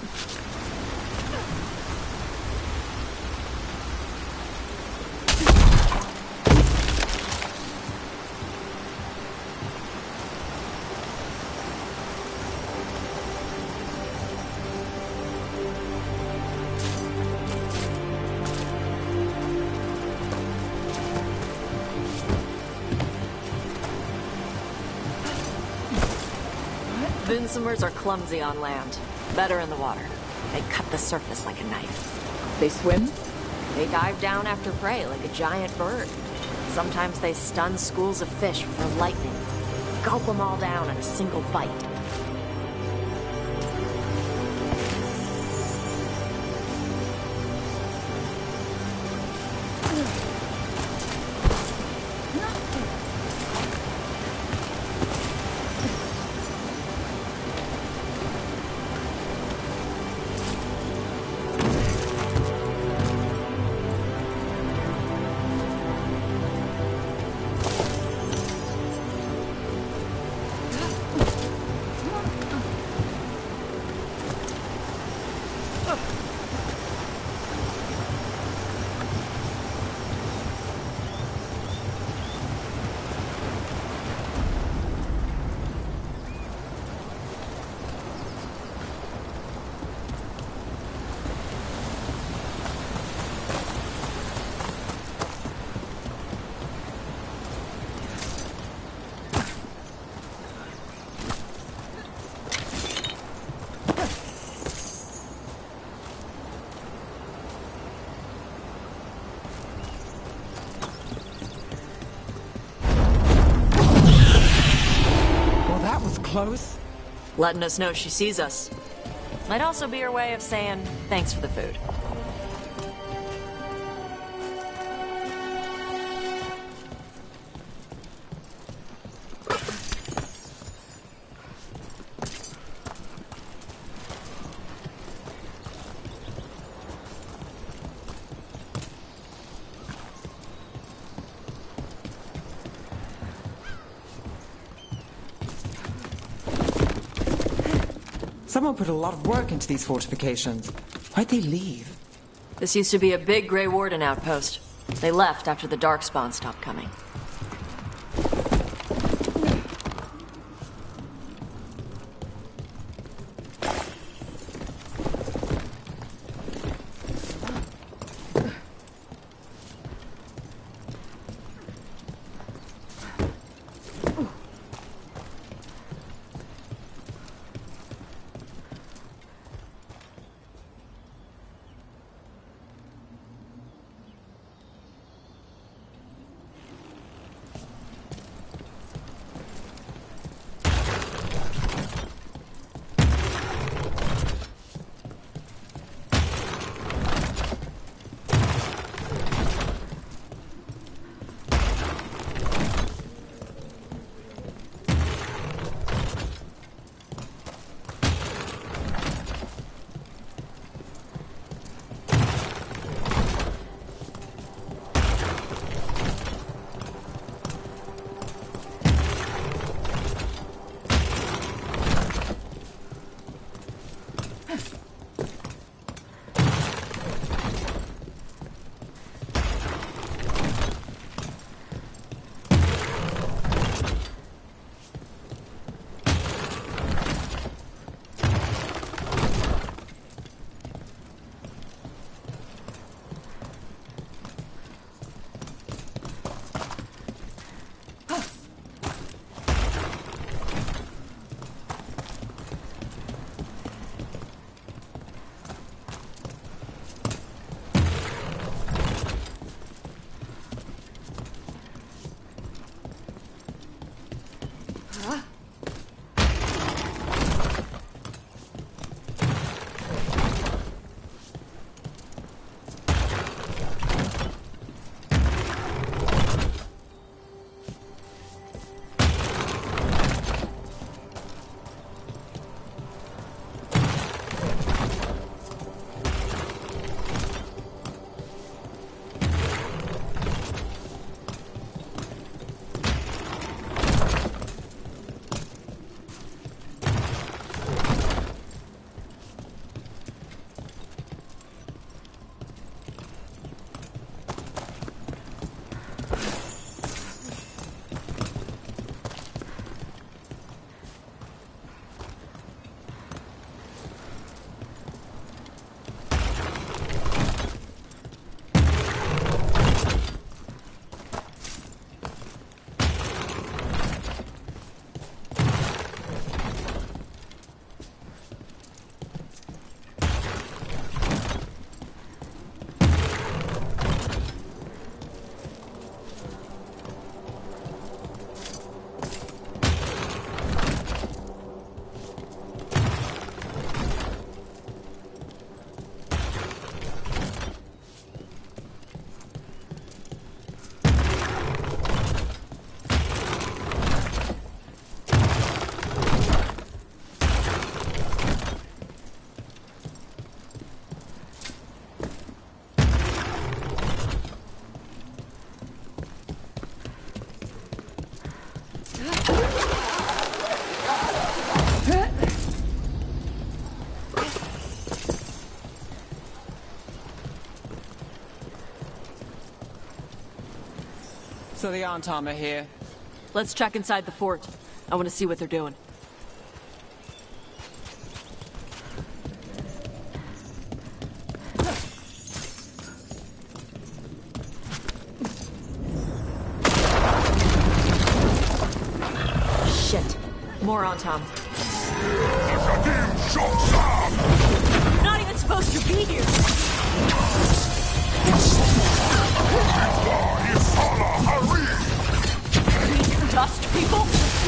Boonsomers are clumsy on land, better in the water. They cut the surface like a knife. They swim? They dive down after prey like a giant bird. Sometimes they stun schools of fish with their lightning. Gulp them all down in a single bite. Close? Letting us know she sees us. Might also be her way of saying thanks for the food. Someone put a lot of work into these fortifications. Why'd they leave? This used to be a big Grey Warden outpost. They left after the Darkspawn stopped coming. So the Antam are here. Let's check inside the fort. I want to see what they're doing. Shit. More Antam. You're not even supposed to be here! Weak dust people?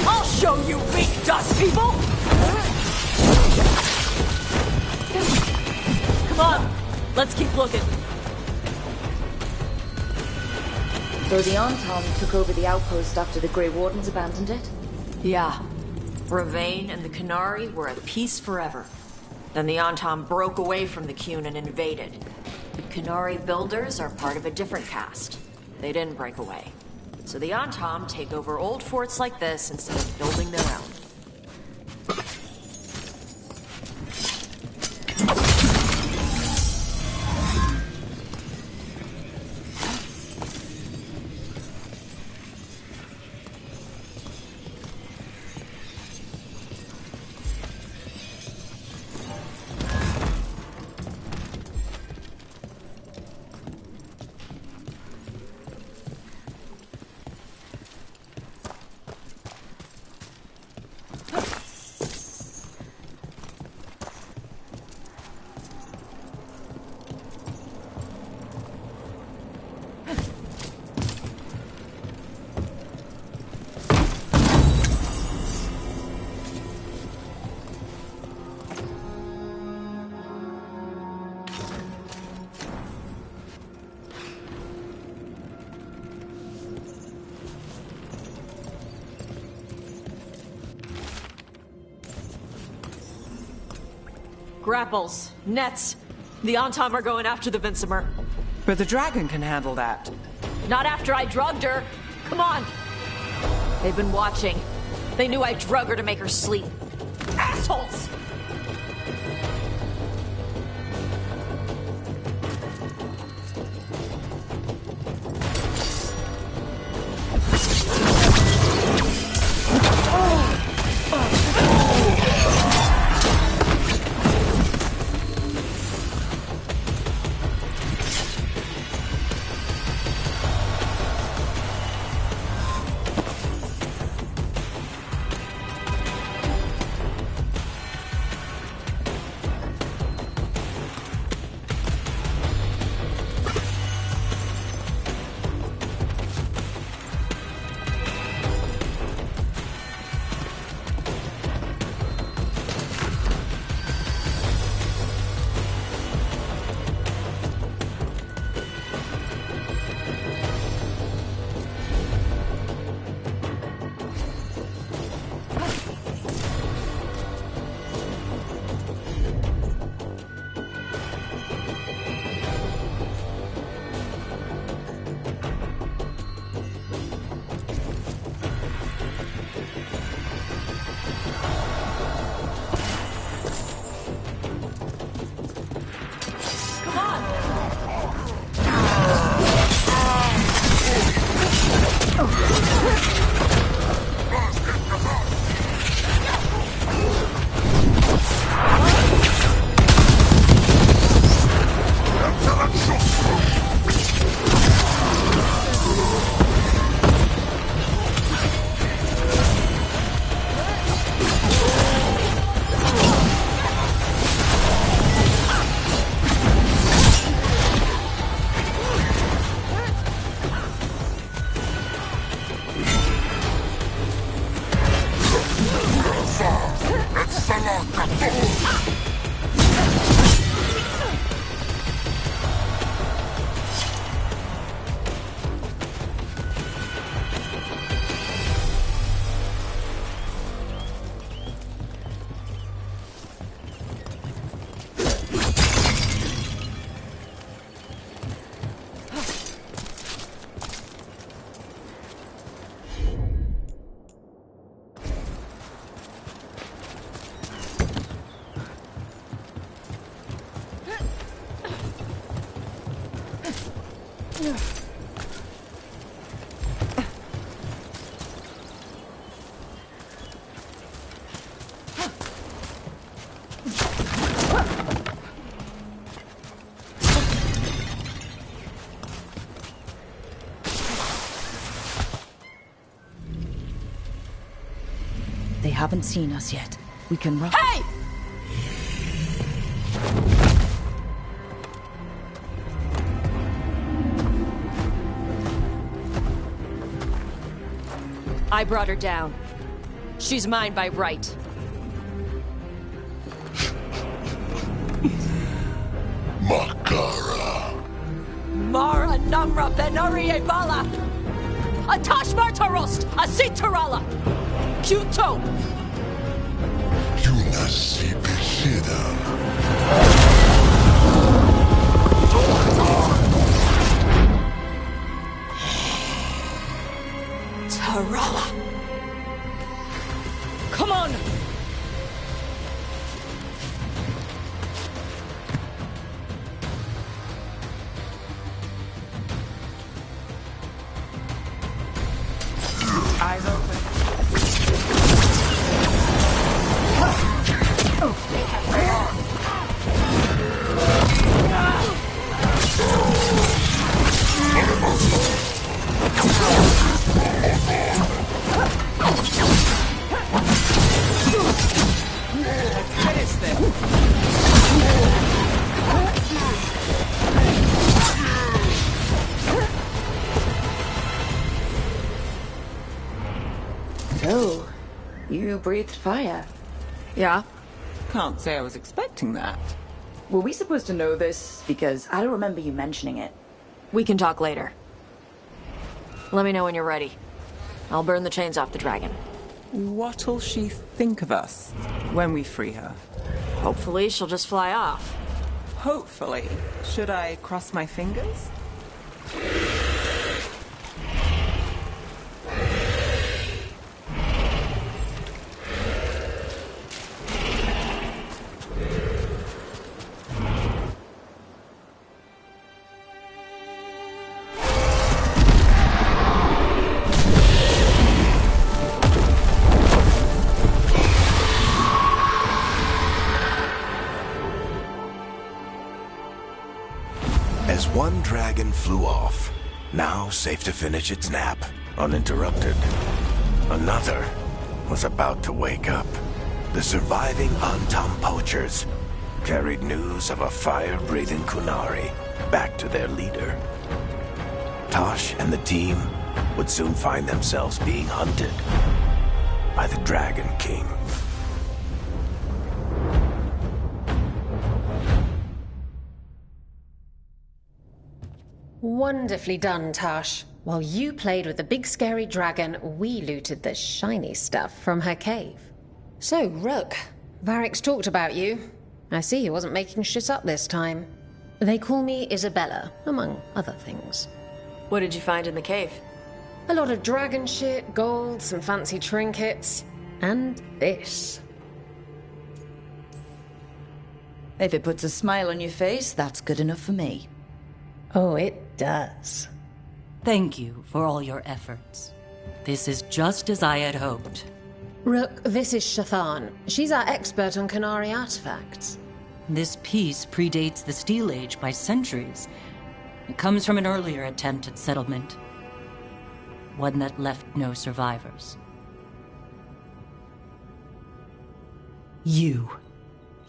I'll show you weak dust people! Come on, let's keep looking. So the Antam took over the outpost after the Grey Wardens abandoned it? Yeah. Ravain and the Qunari were at peace forever. Then the Antam broke away from the Qun and invaded. The Qunari builders are part of a different caste. They didn't break away. So the Antam take over old forts like this instead of building their own. Grapples, nets. The Antam are going after the Vinsimer. But the dragon can handle that. Not after I drugged her. Come on. They've been watching. They knew I drug her to make her sleep. Assholes! haven't seen us yet. We can run. Hey! I brought her down. She's mine by right. Makara. Mara Namra Benori Bala! Atash Martarost! Asitarala! Kyuto! Yunasi Bishida. Tarala! Come on! Eyes open. Let's finish this. So, you breathed fire. Yeah. Can't say I was expecting that. Were we supposed to know this? Because I don't remember you mentioning it. We can talk later. Let me know when you're ready. I'll burn the chains off the dragon. What'll she think of us when we free her? Hopefully she'll just fly off. Hopefully. Should I cross my fingers? As one dragon flew off, now safe to finish its nap, uninterrupted, another was about to wake up. The surviving Antam poachers carried news of a fire-breathing Kunari back to their leader. Tosh and the team would soon find themselves being hunted by the Dragon King. Wonderfully done, Tash. While you played with the big scary dragon, we looted the shiny stuff from her cave. So, Rook, Varric's talked about you. I see he wasn't making shit up this time. They call me Isabella, among other things. What did you find in the cave? A lot of dragon shit, gold, some fancy trinkets, and this. If it puts a smile on your face, that's good enough for me. Oh, it does. Thank you for all your efforts. This is just as I had hoped. Rook, this is Shathan. She's our expert on Kunari artifacts. This piece predates the Steel Age by centuries. It comes from an earlier attempt at settlement. One that left no survivors. You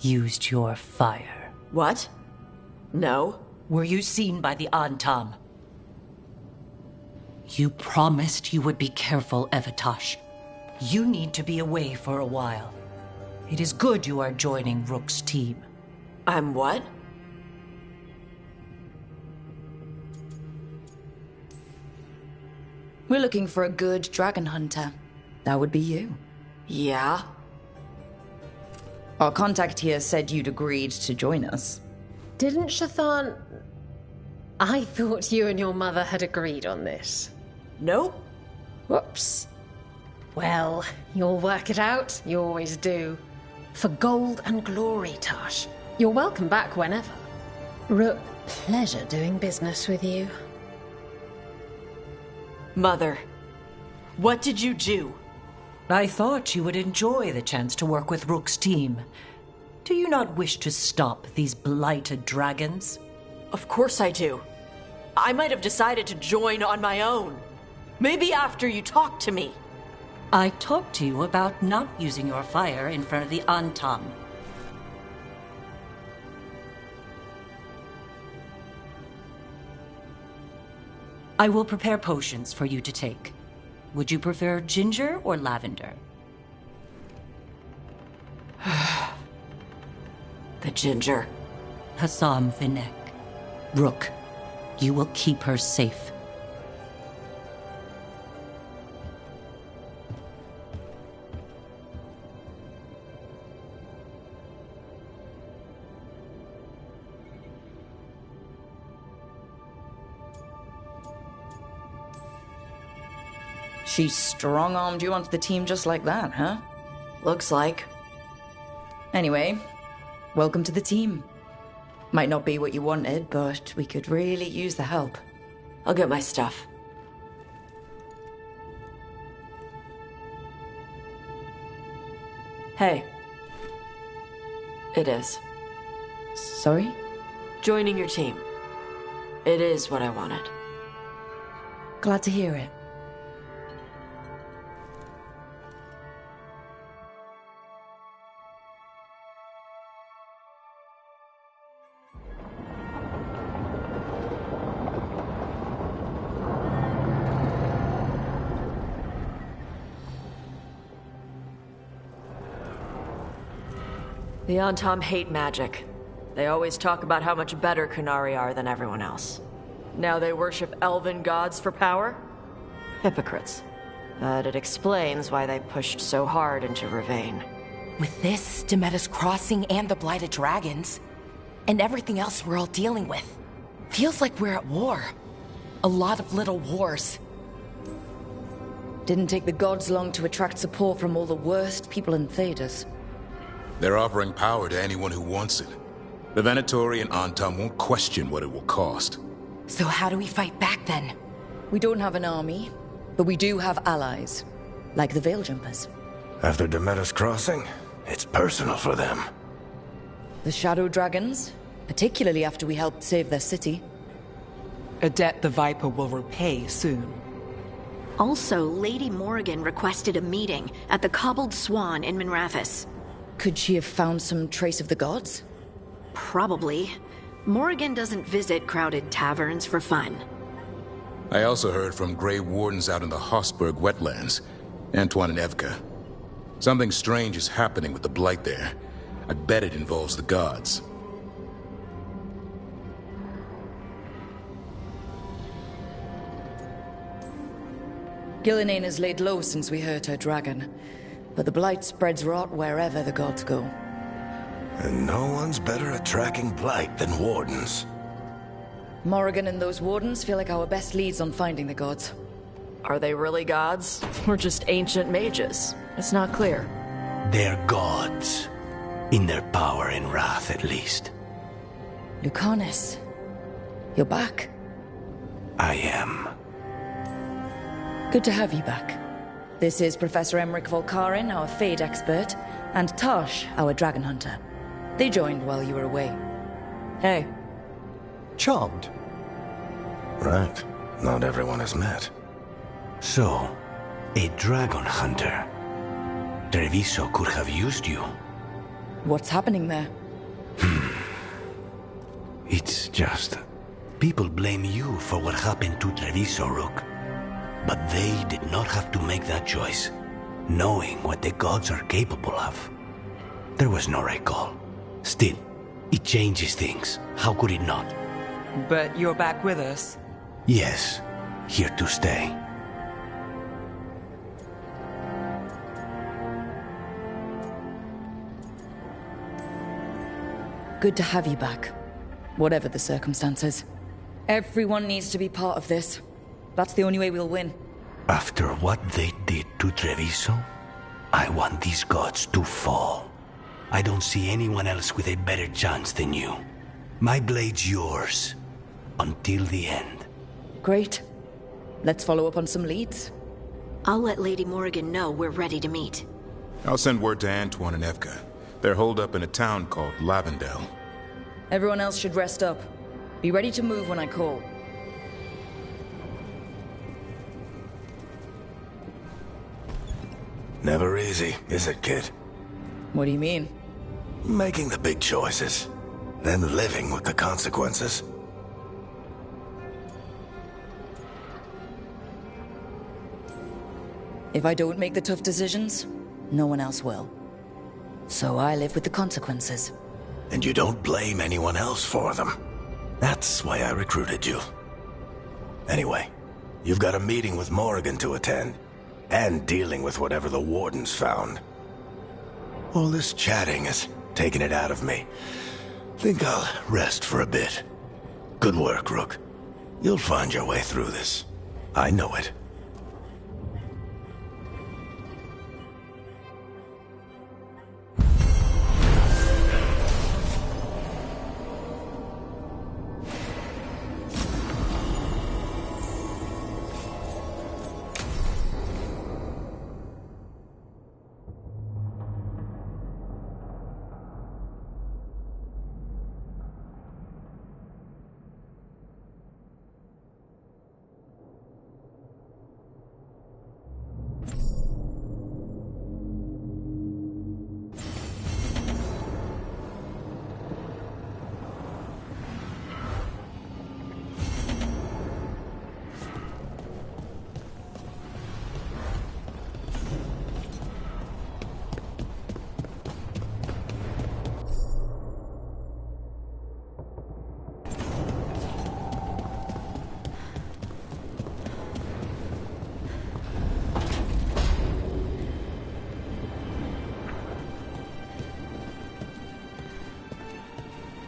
used your fire. What? No. Were you seen by the Antam? You promised you would be careful, Evatosh. You need to be away for a while. It is good you are joining Rook's team. I'm what? We're looking for a good dragon hunter. That would be you. Yeah? Our contact here said you'd agreed to join us. Didn't Shathan... I thought you and your mother had agreed on this. Nope. Whoops. Well, you'll work it out. You always do. For gold and glory, Tash. You're welcome back whenever. Rook, pleasure doing business with you. Mother, what did you do? I thought you would enjoy the chance to work with Rook's team. Do you not wish to stop these blighted dragons? Of course I do. I might have decided to join on my own. Maybe after you talked to me. I talked to you about not using your fire in front of the Antam. I will prepare potions for you to take. Would you prefer ginger or lavender? The ginger. Hassam Vinek. Rook, you will keep her safe. She strong-armed you onto the team just like that, huh? Looks like. Anyway, welcome to the team. Might not be what you wanted, but we could really use the help. I'll get my stuff. Hey. It is. Sorry? Joining your team. It is what I wanted. Glad to hear it. The Antam hate magic. They always talk about how much better Qunari are than everyone else. Now they worship elven gods for power? Hypocrites. But it explains why they pushed so hard into Ravain. With this, Demeter's Crossing and the Blighted Dragons, and everything else we're all dealing with, feels like we're at war. A lot of little wars. Didn't take the gods long to attract support from all the worst people in Thedas. They're offering power to anyone who wants it. The Venatori and Antam won't question what it will cost. So how do we fight back then? We don't have an army, but we do have allies, like the Veiljumpers. After Demeter's Crossing, it's personal for them. The Shadow Dragons, particularly after we helped save their city. A debt the Viper will repay soon. Also, Lady Morrigan requested a meeting at the Cobbled Swan in Minrathis. Could she have found some trace of the gods? Probably. Morrigan doesn't visit crowded taverns for fun. I also heard from Grey Wardens out in the Hossberg wetlands, Antoine and Evka. Something strange is happening with the Blight there. I bet it involves the gods. Gillinane has laid low since we hurt her dragon, but the Blight spreads rot wherever the gods go. And no one's better at tracking Blight than Wardens. Morrigan and those Wardens feel like our best leads on finding the gods. Are they really gods? Or just ancient mages? It's not clear. They're gods. In their power and wrath, at least. Lucanus, you're back. I am. Good to have you back. This is Professor Emmerich Volkarin, our Fade expert, and Tosh, our dragon hunter. They joined while you were away. Hey. Charmed. Right. Not everyone has met. So, a dragon hunter. Treviso could have used you. What's happening there? It's just... people blame you for what happened to Treviso, Rook. But they did not have to make that choice, knowing what the gods are capable of. There was no recall. Still, it changes things. How could it not? But you're back with us? Yes, here to stay. Good to have you back, whatever the circumstances. Everyone needs to be part of this. That's the only way we'll win. After what they did to Treviso, I want these gods to fall. I don't see anyone else with a better chance than you. My blade's yours. Until the end. Great. Let's follow up on some leads. I'll let Lady Morrigan know we're ready to meet. I'll send word to Antoine and Evka. They're holed up in a town called Lavendel. Everyone else should rest up. Be ready to move when I call. Never easy, is it, kid? What do you mean? Making the big choices, then living with the consequences. If I don't make the tough decisions, no one else will. So I live with the consequences. And you don't blame anyone else for them. That's why I recruited you. Anyway, you've got a meeting with Morrigan to attend, and dealing with whatever the Wardens found. All this chatting has taken it out of me. Think I'll rest for a bit. Good work, Rook. You'll find your way through this. I know it.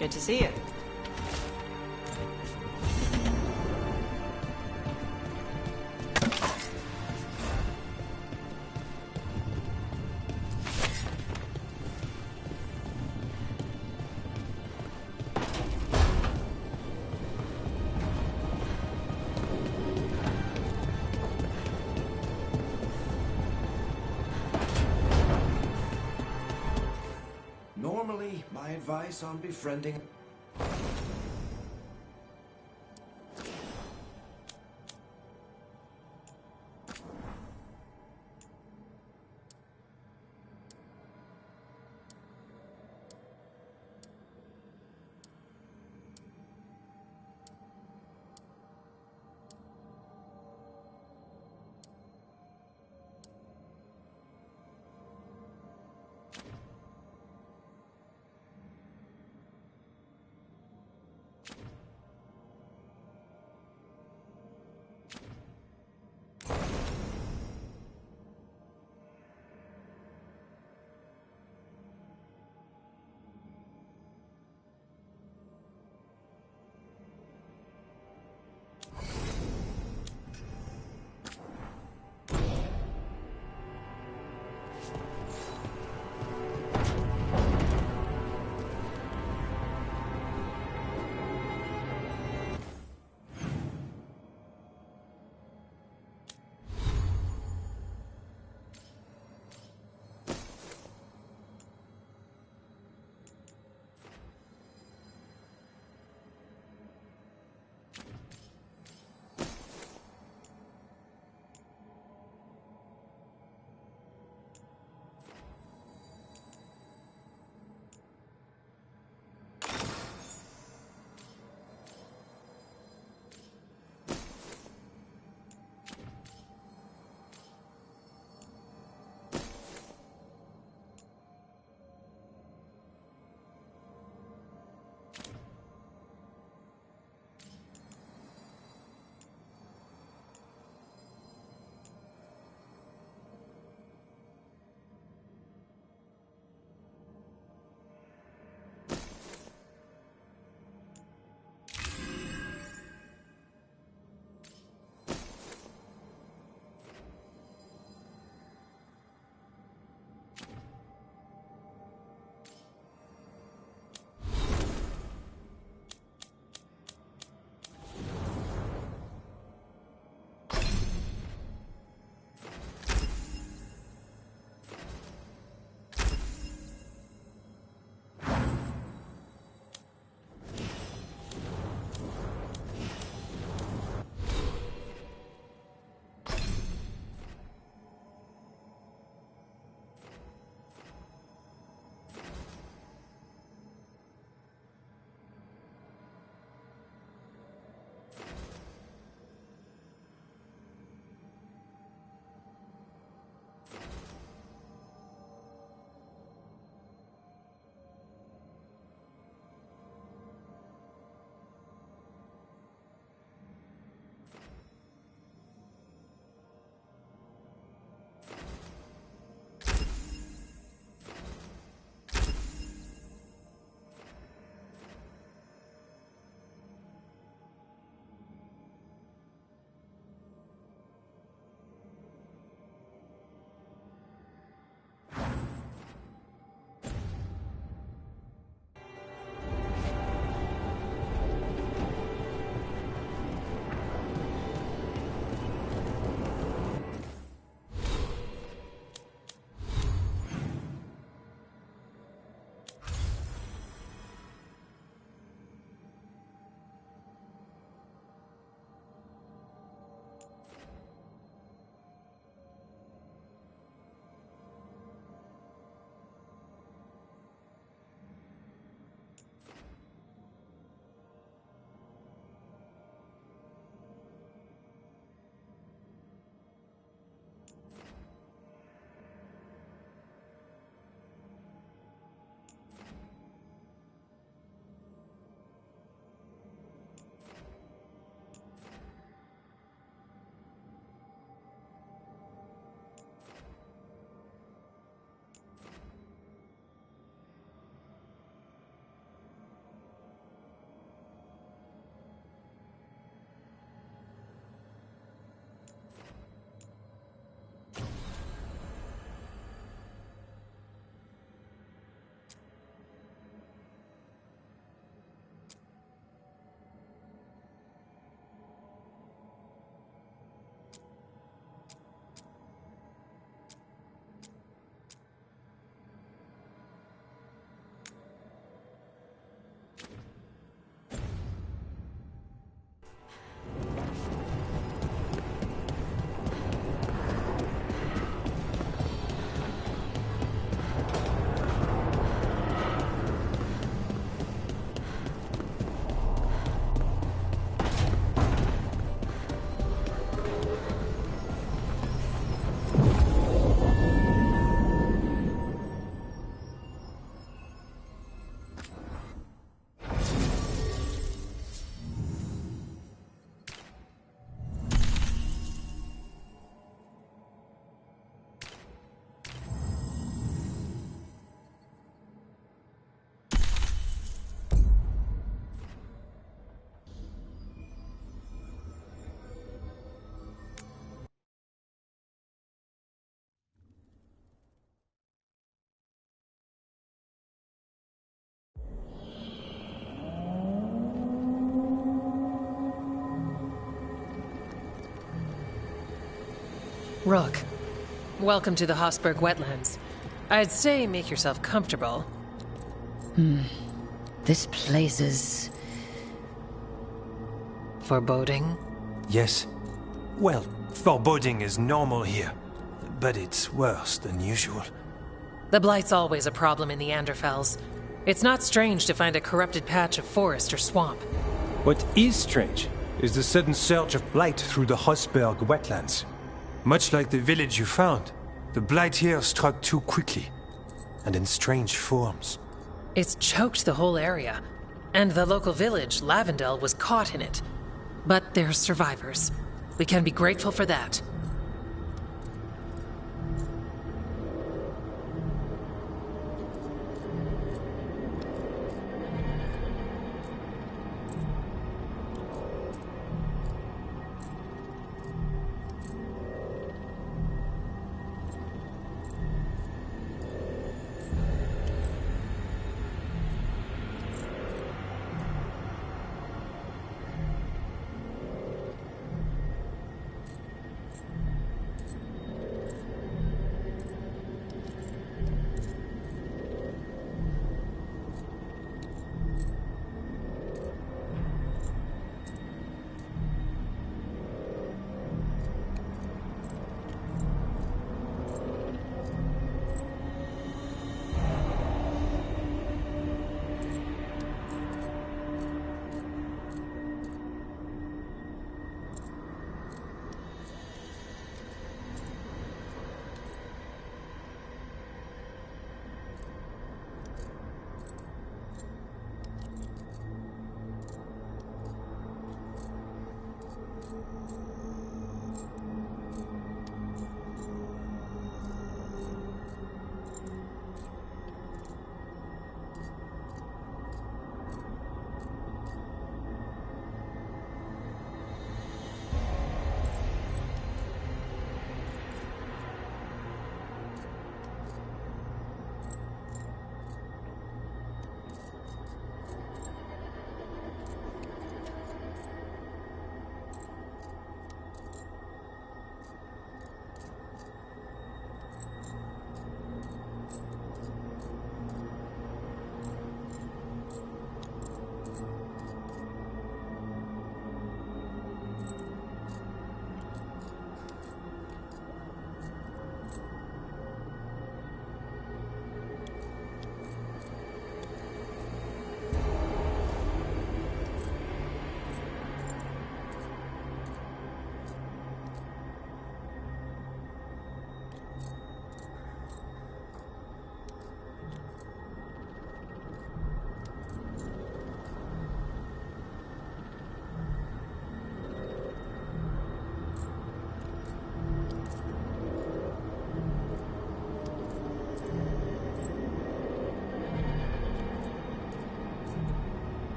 Good to see you. Normally, my advice on befriending... Rook, welcome to the Hosberg wetlands. I'd say make yourself comfortable. This place is... foreboding? Yes. Well, foreboding is normal here, but it's worse than usual. The Blight's always a problem in the Anderfels. It's not strange to find a corrupted patch of forest or swamp. What is strange is the sudden surge of blight through the Hosberg wetlands. Much like the village you found, the blight here struck too quickly, and in strange forms. It's choked the whole area, and the local village, Lavendel, was caught in it. But they're survivors. We can be grateful for that.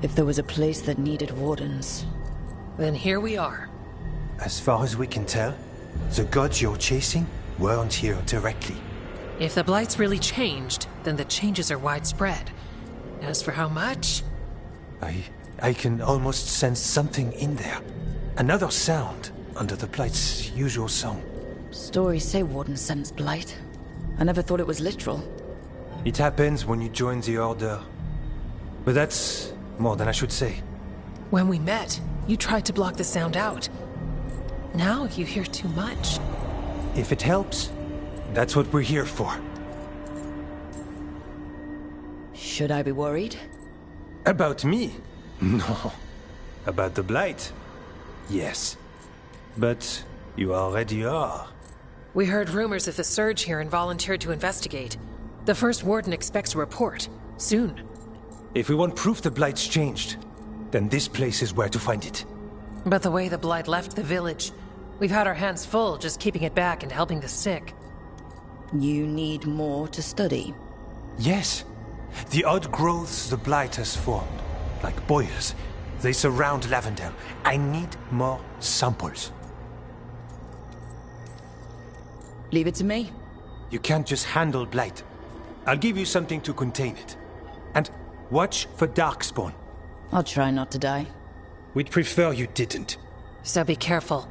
If there was a place that needed wardens... Then here we are. As far as we can tell, the gods you're chasing weren't here directly. If the Blight's really changed, then the changes are widespread. As for how much... I can almost sense something in there. Another sound under the Blight's usual song. Stories say wardens sense blight. I never thought it was literal. It happens when you join the Order. But that's more than I should say. When we met, you tried to block the sound out. Now you hear too much. If it helps, that's what we're here for. Should I be worried? About me? No. About the Blight? Yes. But you already are. We heard rumors of the surge here and volunteered to investigate. The first warden expects a report. Soon. If we want proof the Blight's changed, then this place is where to find it. But the way the Blight left the village, we've had our hands full just keeping it back and helping the sick. You need more to study? Yes. The odd growths the Blight has formed, like boils, they surround Lavendel. I need more samples. Leave it to me. You can't just handle Blight. I'll give you something to contain it. And watch for Darkspawn. I'll try not to die. We'd prefer you didn't. so be careful.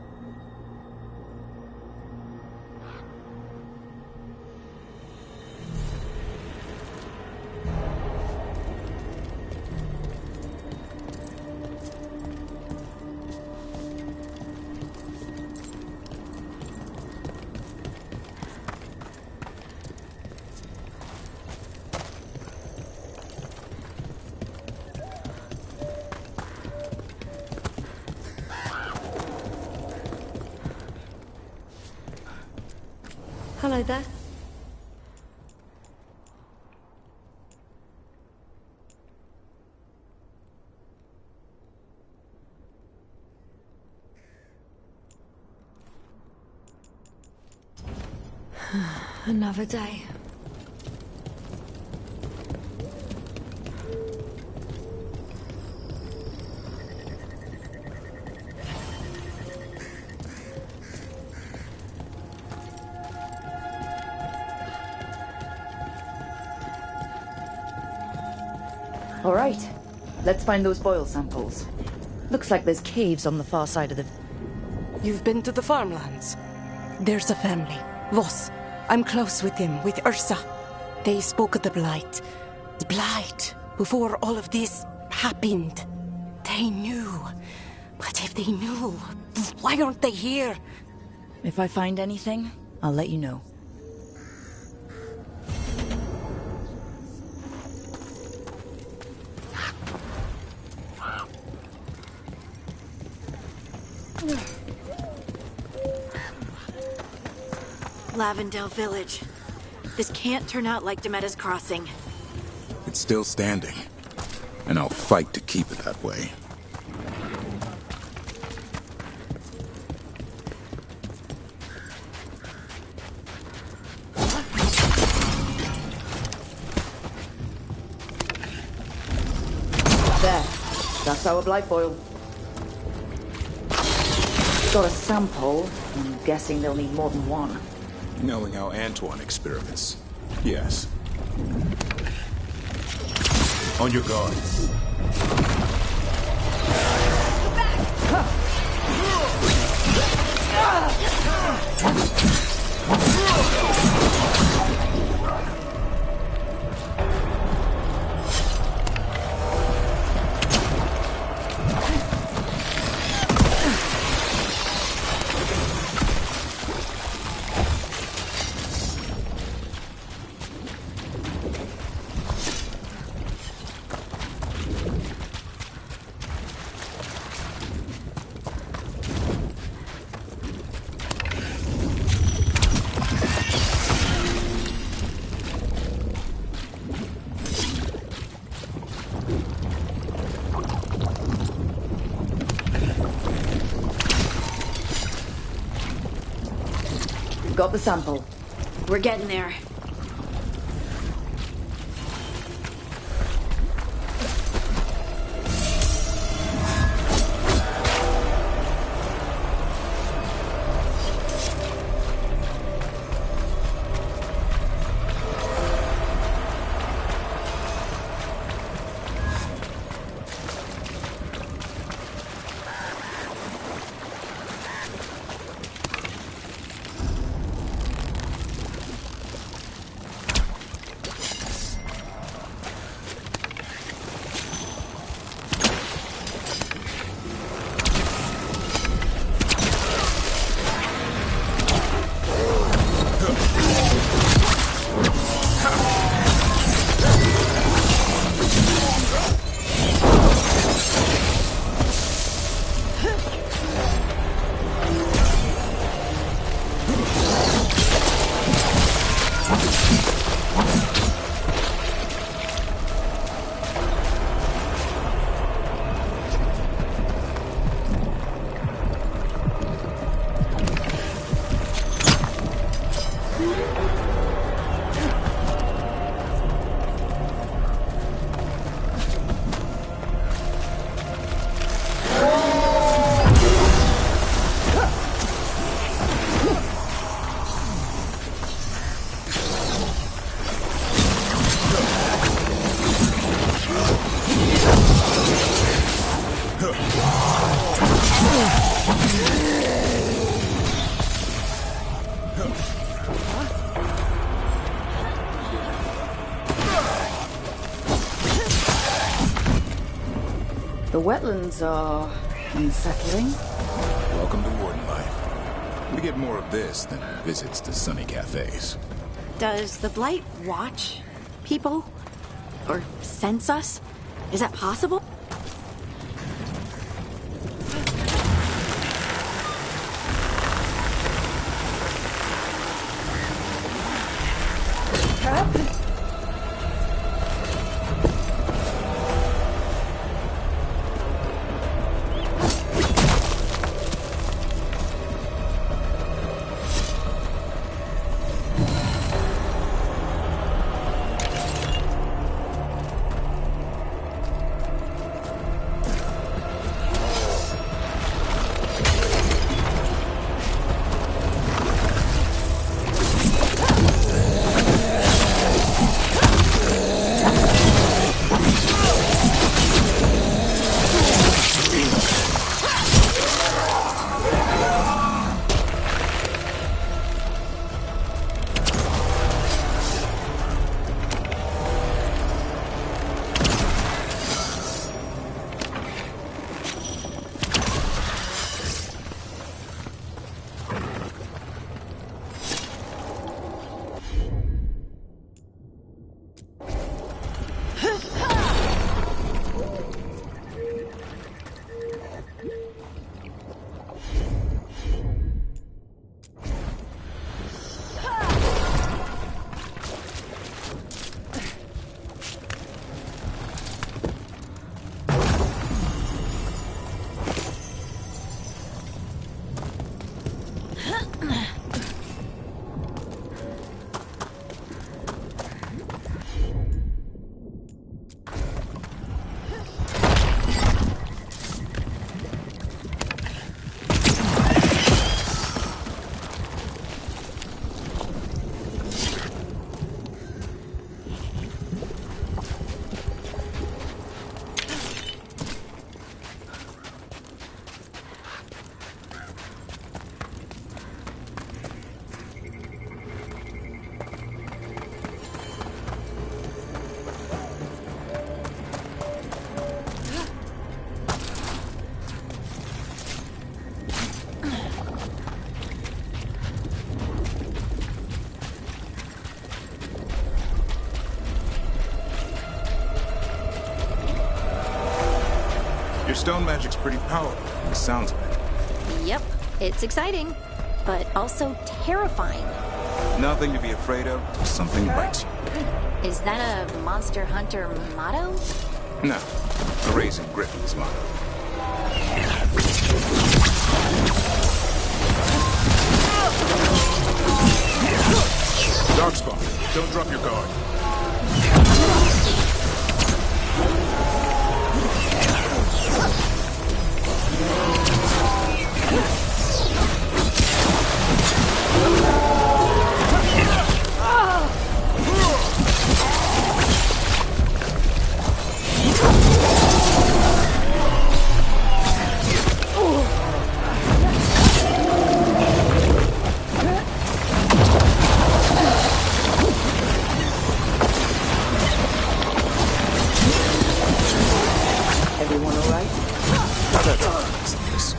Hello there. Another day. All right, let's find those boil samples. Looks like there's caves on the far side of the... You've been to the farmlands? There's a family, Voss. I'm close with them, with Ursa. They spoke of the Blight. The Blight, before all of this happened. They knew. But if they knew, why aren't they here? If I find anything, I'll let you know. Lavendale Village. This can't turn out like Demetta's Crossing. It's still standing, and I'll fight to keep it that way. There. That's our blight boil. Got a sample. I'm guessing they'll need more than one. Knowing how Antoine experiments, yes. On your guard. Got the sample. We're getting there. wetlands are unsettling. Welcome to Warden life. We get more of this than visits to sunny cafes. Does the Blight watch people? Or sense us? Is that possible? Your stone magic's pretty powerful, from the sounds of it. Yep, it's exciting, but also terrifying. Nothing to be afraid of till something bites you. Is that a Monster Hunter motto? No, a Raising Griffin's motto. Darkspawn, don't drop your guard. Everyone all right? How about this?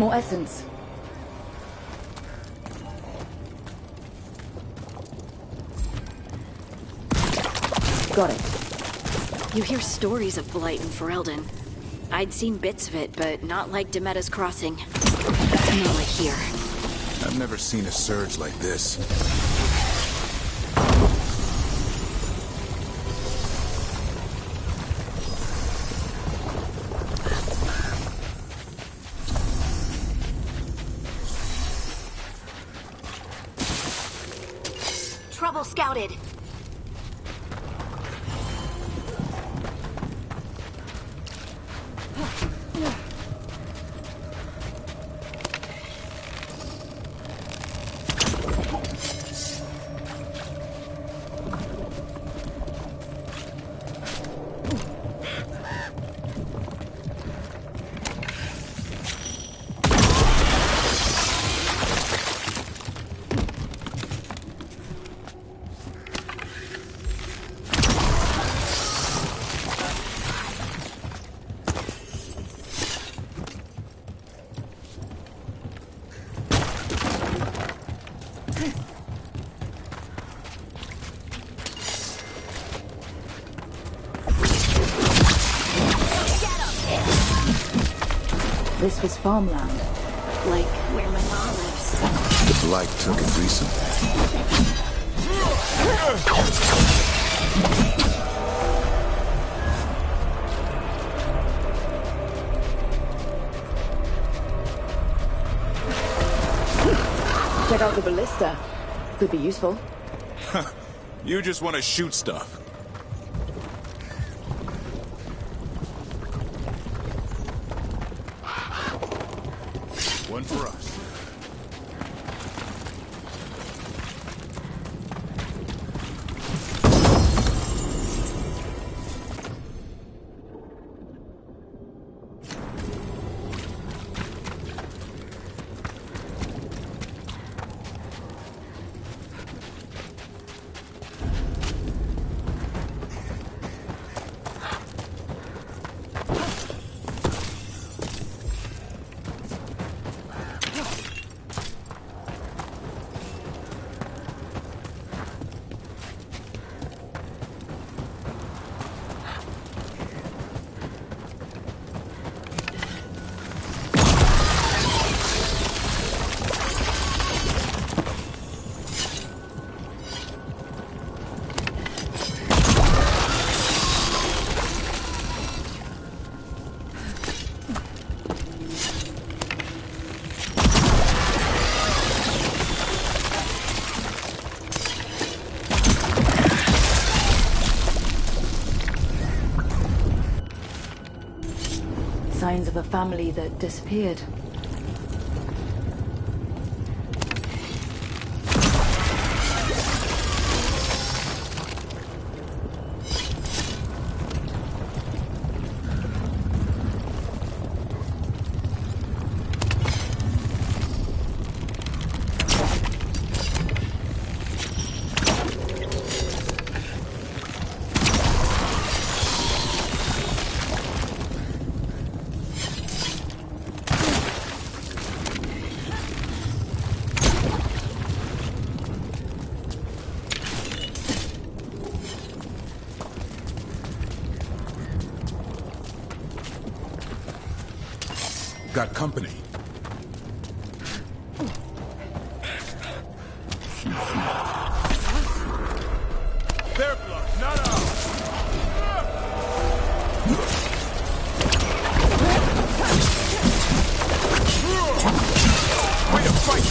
More essence. Got it. You hear stories of Blight in Ferelden. I'd seen bits of it, but not like Demetta's Crossing. Not like here. I've never seen a surge like this. Trouble scouted. This was farmland. Like where my mom lives. The Blight took it recently. Check out the ballista. Could be useful. You just want to shoot stuff. One for us. Signs of a family that disappeared. Got company. Their blood, not ours. Way to fight!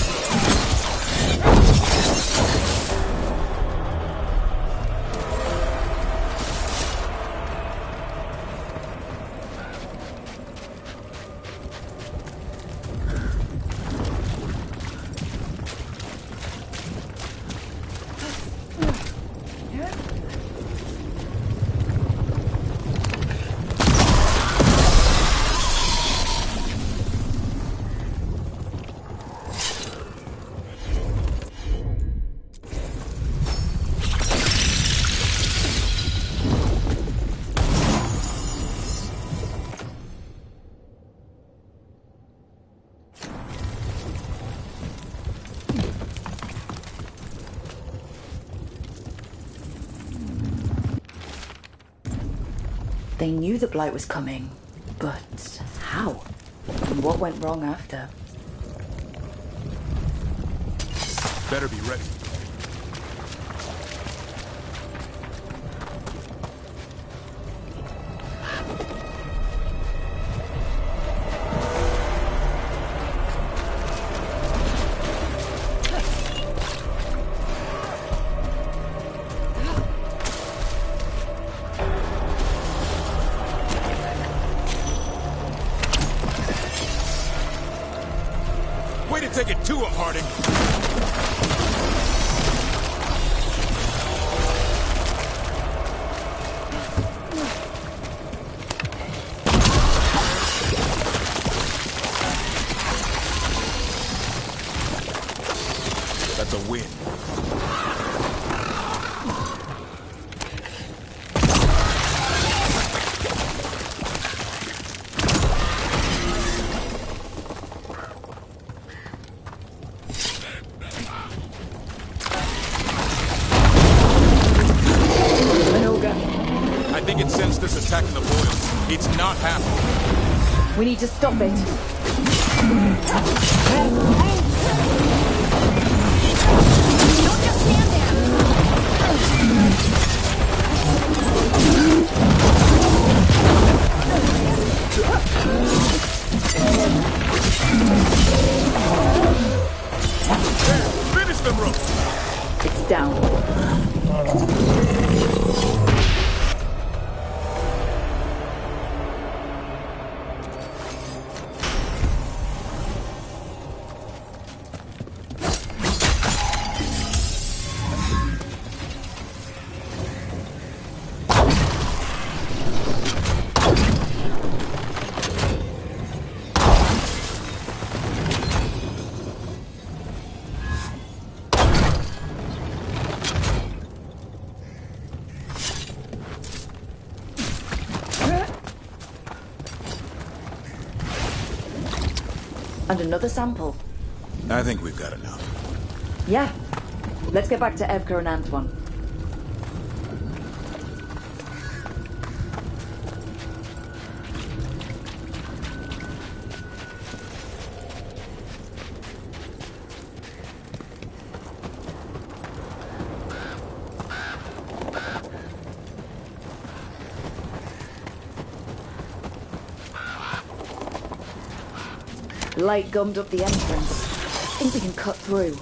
They knew the Blight was coming, but how? And what went wrong after? Better be ready. Way to take it to him, Harding! That's a win. I think it sensed this attack in the boils. It's not happening. We need to stop it. Don't just stand Finish them, Rook! It's down. And another sample. I think we've got enough. Yeah. Let's get back to Evka and Antoine. Light gummed up the entrance. I think we can cut through.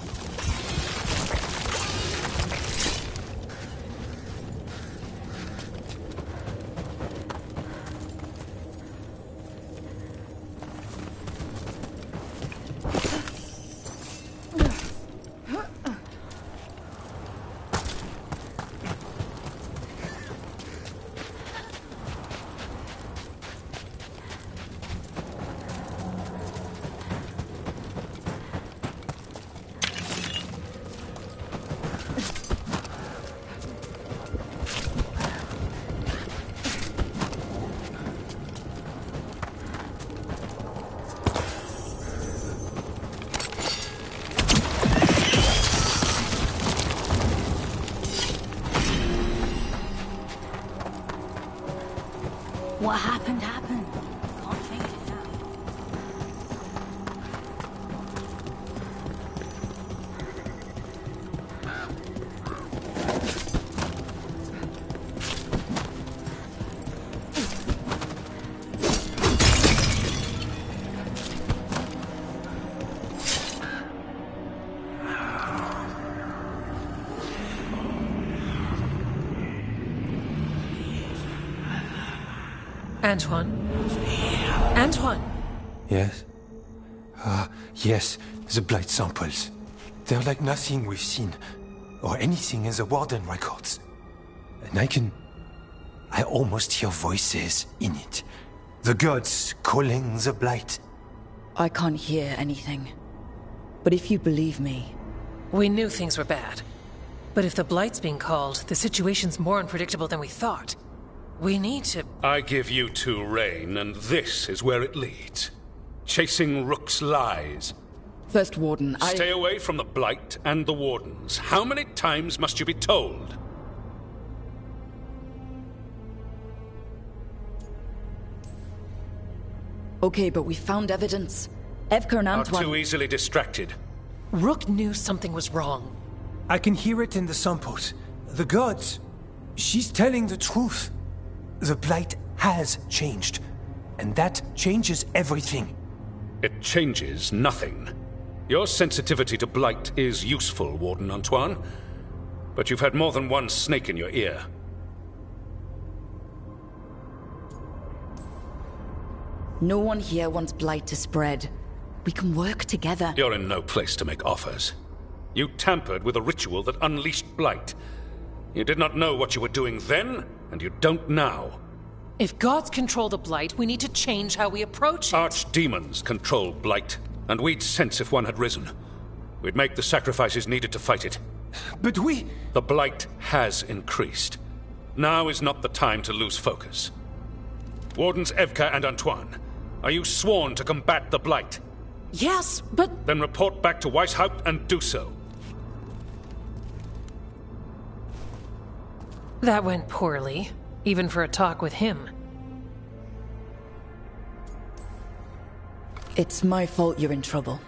What happened, happened. Can't change it now. Antoine? Antoine! Yes? Yes, the Blight samples. They're like nothing we've seen, or anything in the Warden records. And I almost hear voices in it. The gods calling the Blight. I can't hear anything. But if you believe me... We knew things were bad. But if the Blight's being called, the situation's more unpredictable than we thought. We need to... I give you two reign, and this is where it leads. Chasing Rook's lies. First Warden, Stay away from the Blight and the Wardens. How many times must you be told? Okay, but we found evidence. Evka and Not Antoine... too easily distracted. Rook knew something was wrong. I can hear it in the samples. The gods. She's telling the truth. The Blight has changed. And that changes everything. It changes nothing. Your sensitivity to blight is useful, Warden Antoine. But you've had more than one snake in your ear. No one here wants blight to spread. We can work together. You're in no place to make offers. You tampered with a ritual that unleashed blight. You did not know what you were doing then, and you don't now. If gods control the Blight, we need to change how we approach it. Archdemons control blight, and we'd sense if one had risen. We'd make the sacrifices needed to fight it. But we... The blight has increased. Now is not the time to lose focus. Wardens Evka and Antoine, are you sworn to combat the blight? Yes, but... Then report back to Weishaupt and do so. That went poorly, even for a talk with him. It's my fault you're in trouble.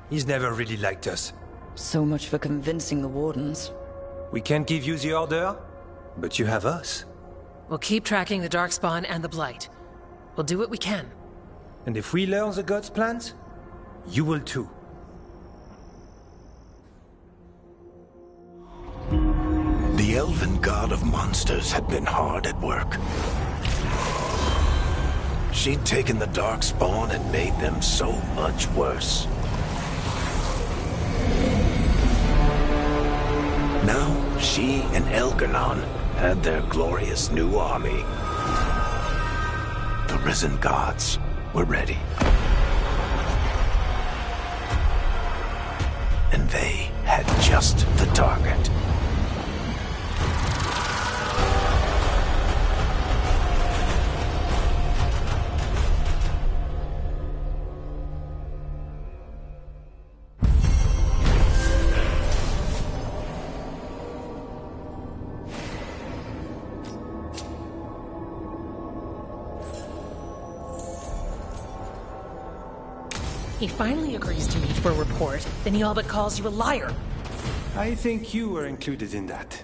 He's never really liked us. So much for convincing the Wardens. We can't give you the order, but you have us. We'll keep tracking the Darkspawn and the Blight. We'll do what we can. And if we learn the gods' plans, you will too. The elven god of monsters had been hard at work. She'd taken the Darkspawn and made them so much worse. Now, she and Elgar'nan had their glorious new army. The risen gods were ready. And they had just the target. He finally agrees to meet for a report, then he all but calls you a liar. I think you were included in that.